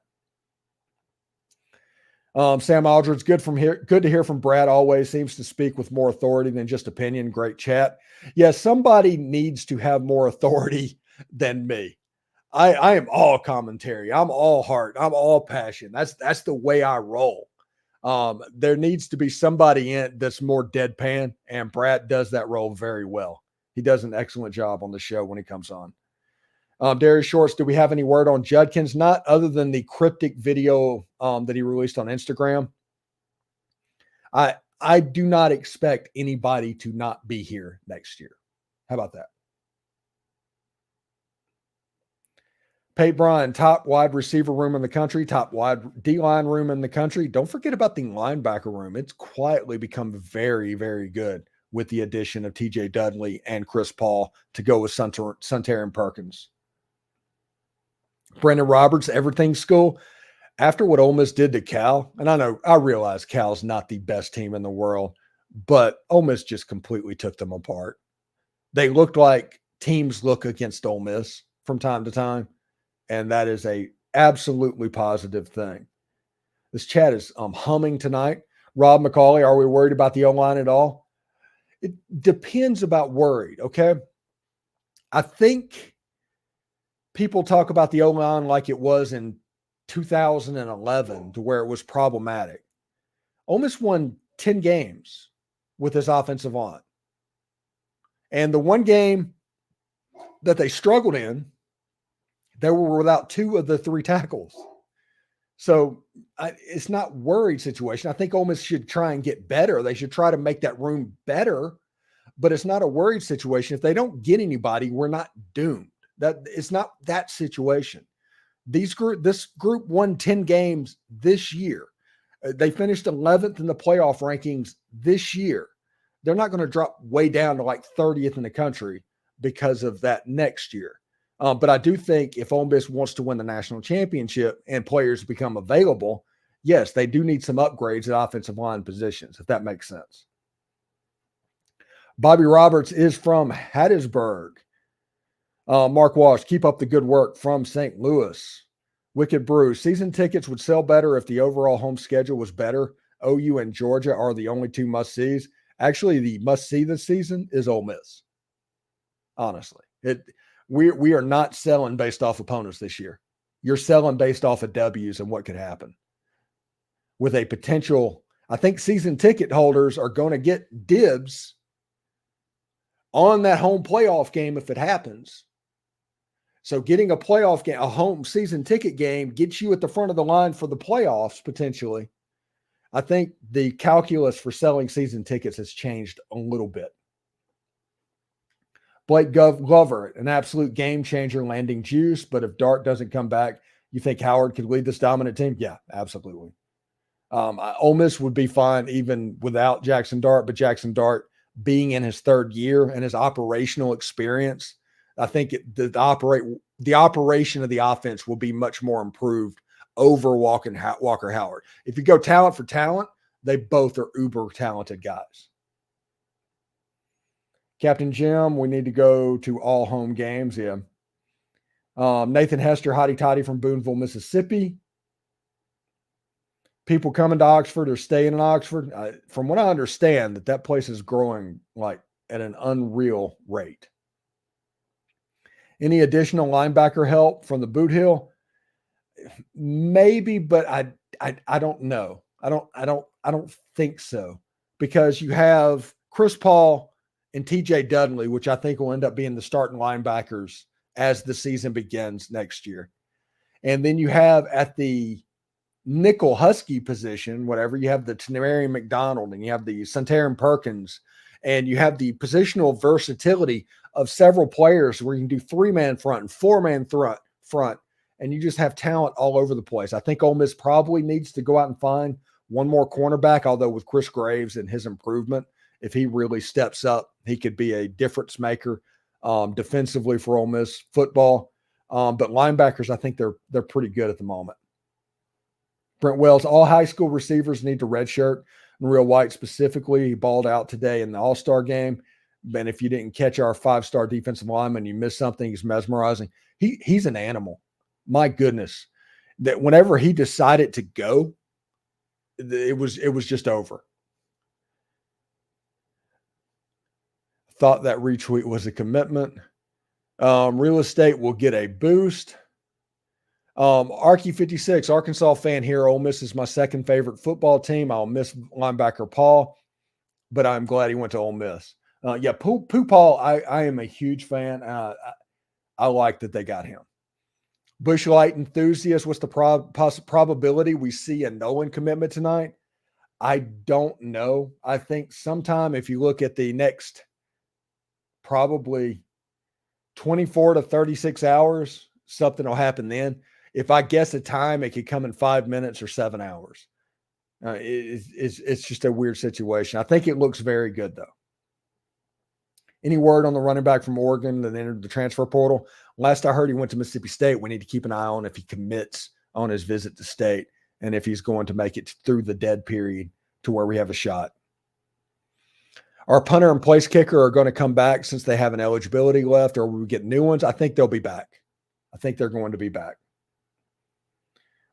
Sam Aldridge, good to hear from Brad. Always seems to speak with more authority than just opinion. Great chat. Yeah, somebody needs to have more authority than me. I am all commentary. I'm all heart. I'm all passion. That's the way I roll. There needs to be somebody in that's more deadpan, and Brad does that role very well. He does an excellent job on the show when he comes on. Darius Shorts, do we have any word on Judkins? Not other than the cryptic video that he released on Instagram. I do not expect anybody to not be here next year. How about that? Pate Bryan, top wide receiver room in the country, top wide D-line room in the country. Don't forget about the linebacker room. It's quietly become very, very good with the addition of TJ Dudley and Chris Paul to go with Suntarine Perkins. Brandon Roberts, Everything School. After what Ole Miss did to Cal, and I realize Cal's not the best team in the world, but Ole Miss just completely took them apart. They looked like teams look against Ole Miss from time to time, and that is a absolutely positive thing. This chat is humming tonight. Rob McCauley, are we worried about the O-line at all? It depends about worried, okay? I think people talk about the O-line like it was in 2011 to where it was problematic. Ole Miss won 10 games with this offensive line. And the one game that they struggled in, they were without 2 of the 3 tackles. So it's not worried situation. I think Ole Miss should try and get better. They should try to make that room better, but it's not a worried situation. If they don't get anybody, we're not doomed. That it's not that situation. This group won 10 games this year. They finished 11th in the playoff rankings this year. They're not going to drop way down to like 30th in the country because of that next year. But I do think if Ole Miss wants to win the national championship and players become available, yes, they do need some upgrades at offensive line positions, if that makes sense. Bobby Roberts is from Hattiesburg. Mark Walsh, keep up the good work from St. Louis. Wicked Brew, season tickets would sell better if the overall home schedule was better. OU and Georgia are the only 2 must-sees. Actually, the must-see this season is Ole Miss. Honestly. We are not selling based off opponents this year. You're selling based off of W's and what could happen. With a potential, I think season ticket holders are going to get dibs on that home playoff game if it happens. So getting a playoff game, a home season ticket game, gets you at the front of the line for the playoffs potentially. I think the calculus for selling season tickets has changed a little bit. Blake Glover, an absolute game changer, landing juice. But if Dart doesn't come back, you think Howard could lead this dominant team? Yeah, absolutely. Ole Miss would be fine even without Jackson Dart, but Jackson Dart being in his 3rd year and his operational experience, I think the operation of the offense will be much more improved over Walker Howard. If you go talent for talent, they both are uber talented guys. Captain Jim, we need to go to all home games. Yeah. Nathan Hester, hotty toddy from Booneville, Mississippi. People coming to Oxford or staying in Oxford. From what I understand, that place is growing like at an unreal rate. Any additional linebacker help from the Boot Hill? Maybe, but I don't know. I don't think so, because you have Chris Paul and TJ Dudley, which I think will end up being the starting linebackers as the season begins next year. And then you have at the nickel Husky position, whatever, you have the Tamarion MacDonald and you have the Suntarine Perkins, and you have the positional versatility of several players where you can do 3-man front and 4-man front, and you just have talent all over the place. I think Ole Miss probably needs to go out and find one more cornerback, although with Chris Graves and his improvement, if he really steps up, he could be a difference maker defensively for Ole Miss football. But linebackers, I think they're pretty good at the moment. Brent Wells, all high school receivers need to redshirt. Real White specifically, he balled out today in the All-Star game. And if you didn't catch our 5-star defensive lineman, you missed something. He's mesmerizing. He's an animal. My goodness. That whenever he decided to go, it was just over. Thought that retweet was a commitment. Real estate will get a boost. Arky56, Arkansas fan here. Ole Miss is my 2nd favorite football team. I'll miss linebacker Paul, but I'm glad he went to Ole Miss. Pooh Paul, I am a huge fan. I like that they got him. Bush Light enthusiast, what's the probability we see a Nolan commitment tonight? I don't know. I think sometime if you look at the next probably 24 to 36 hours, something will happen then. If I guess a time, it could come in 5 minutes or 7 hours. It's just a weird situation. I think it looks very good, though. Any word on the running back from Oregon that entered the transfer portal? Last I heard, he went to Mississippi State. We need to keep an eye on if he commits on his visit to state and if he's going to make it through the dead period to where we have a shot. Our punter and place kicker are going to come back since they have an eligibility left, or will we get new ones? I think they'll be back. I think they're going to be back.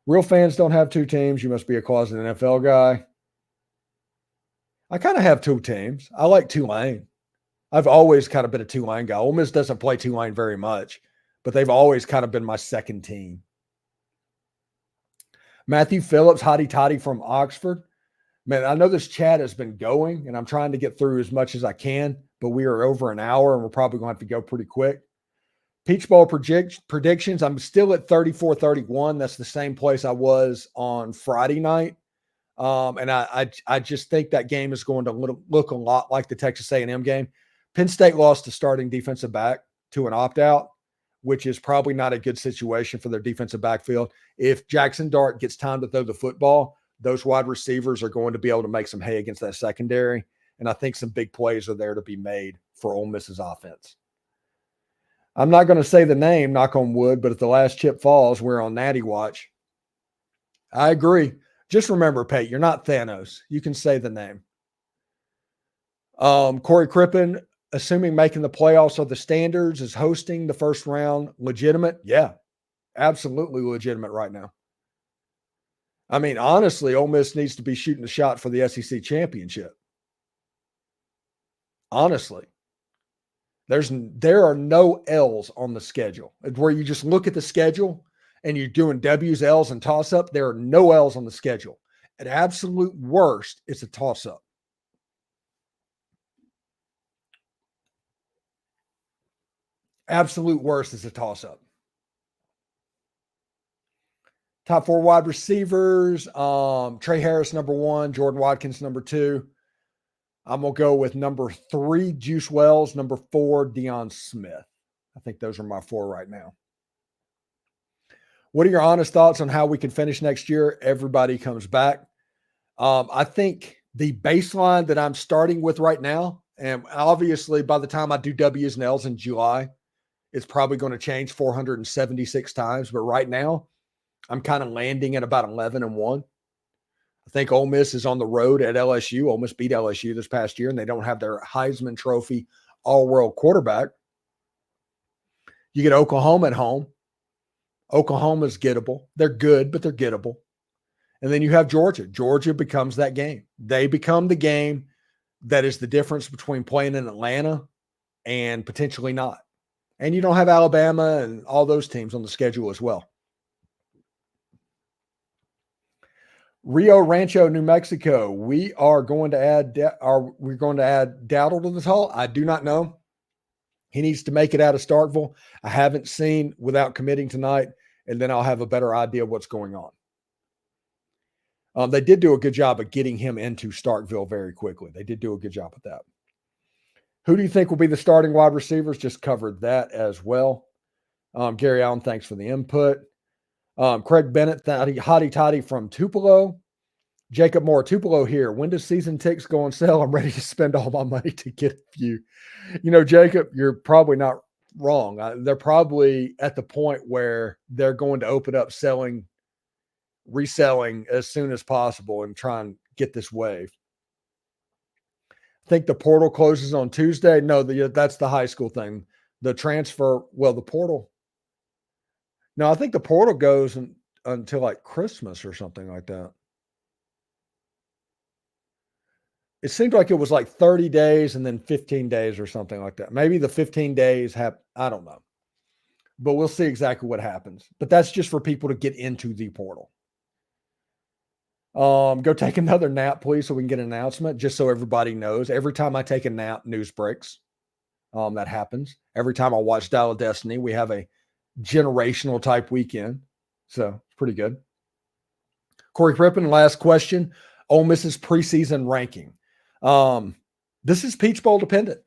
Real fans don't have two teams. You must be a closet NFL guy. I kind of have two teams. I like Tulane. I've always kind of been a Tulane guy. Ole Miss doesn't play Tulane very much, but they've always kind of been my second team. Matthew Phillips, hotty toddy from Oxford. Man, I know this chat has been going, and I'm trying to get through as much as I can, but we are over an hour, and we're probably going to have to go pretty quick. Peach Bowl predictions. I'm still at 34-31. That's the same place I was on Friday night. And I just think that game is going to look a lot like the Texas A&M game. Penn State lost a starting defensive back to an opt-out, which is probably not a good situation for their defensive backfield. If Jackson Dart gets time to throw the football, those wide receivers are going to be able to make some hay against that secondary. And I think some big plays are there to be made for Ole Miss's offense. I'm not going to say the name, knock on wood, but if the last chip falls, we're on Natty Watch. I agree. Just remember, Pate, you're not Thanos. You can say the name. Corey Crippen, assuming making the playoffs are the standards, is hosting the first round legitimate? Yeah, absolutely legitimate right now. I mean, honestly, Ole Miss needs to be shooting the shot for the SEC championship. Honestly. There are no L's on the schedule. It's where you just look at the schedule and you're doing W's, L's, and toss-up. There are no L's on the schedule. At absolute worst, it's a toss-up. Absolute worst is a toss-up. Top 4 wide receivers, Trey Harris, number 1, Jordan Watkins, number 2. I'm going to go with number 3, Juice Wells, number 4, Deion Smith. I think those are my 4 right now. What are your honest thoughts on how we can finish next year? Everybody comes back. I think the baseline that I'm starting with right now, and obviously by the time I do W's and L's in July, it's probably going to change 476 times. But right now, I'm kind of landing at about 11-1. I think Ole Miss is on the road at LSU. Ole Miss beat LSU this past year, and they don't have their Heisman Trophy all-world quarterback. You get Oklahoma at home. Oklahoma's gettable. They're good, but they're gettable. And then you have Georgia. Georgia becomes that game. They become the game that is the difference between playing in Atlanta and potentially not. And you don't have Alabama and all those teams on the schedule as well. Rio Rancho, New Mexico. We are going to add Dowdle to the haul. I do not know. He needs to make it out of Starkville. I haven't seen without committing tonight, and then I'll have a better idea of what's going on. They did do a good job of getting him into Starkville very quickly. They did do a good job with that. Who do you think will be the starting wide receivers? Just covered that as well. Gary Allen, thanks for the input. Craig Bennett, hotty toddy from Tupelo. Jacob Moore, Tupelo here. When does season tickets go on sale? I'm ready to spend all my money to get a few. You know, Jacob, you're probably not wrong. They're probably at the point where they're going to open up reselling as soon as possible and try and get this wave. I think the portal closes on Tuesday. No, that's the high school thing. The transfer, the portal. No, I think the portal goes until like Christmas or something like that. It seemed like it was like 30 days and then 15 days or something like that. Maybe the 15 days I don't know. But we'll see exactly what happens. But that's just for people to get into the portal. Go take another nap, please, so we can get an announcement, just so everybody knows. Every time I take a nap, news breaks. That happens every time I watch Dial of Destiny. We have a generational type weekend, so it's pretty good. Corey Crippen, last question. Ole Miss's preseason ranking. This is Peach Bowl dependent.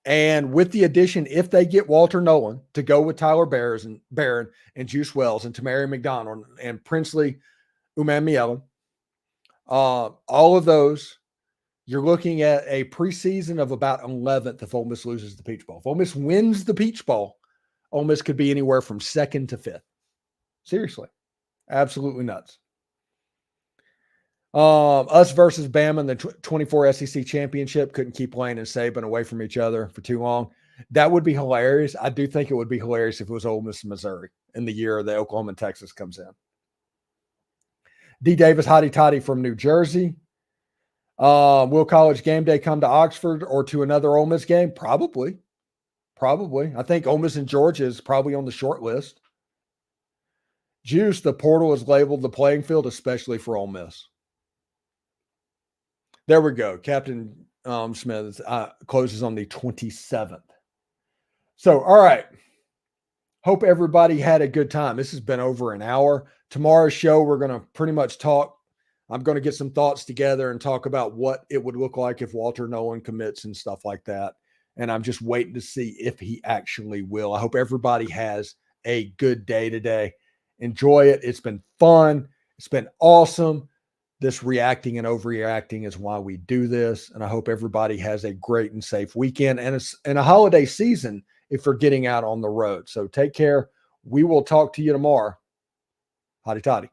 And with the addition, if they get Walter Nolan to go with Tyler Barron and Juice Wells and Tamarion MacDonald and Princely Umanmielen, all of those, you're looking at a preseason of about 11th if Ole Miss loses the Peach Bowl. If Ole Miss wins the Peach Bowl, Ole Miss could be anywhere from 2nd to 5th. Seriously. Absolutely nuts. Us versus Bama in the 24 SEC championship. Couldn't keep Lane and Saban away from each other for too long. That would be hilarious. I do think it would be hilarious if it was Ole Miss and Missouri in the year that Oklahoma and Texas comes in. D. Davis Hottie Toddy from New Jersey. Will College game day come to Oxford or to another Ole Miss game? Probably. I think Ole Miss and Georgia is probably on the short list. Juice, the portal is labeled the playing field, especially for Ole Miss. There we go. Captain Smith closes on the 27th. So, all right. Hope everybody had a good time. This has been over an hour. Tomorrow's show, we're going to pretty much talk. I'm going to get some thoughts together and talk about what it would look like if Walter Nolan commits and stuff like that. And I'm just waiting to see if he actually will. I hope everybody has a good day today. Enjoy it. It's been fun. It's been awesome. This reacting and overreacting is why we do this. And I hope everybody has a great and safe weekend and a holiday season if you're getting out on the road. So take care. We will talk to you tomorrow. Hotty toddy.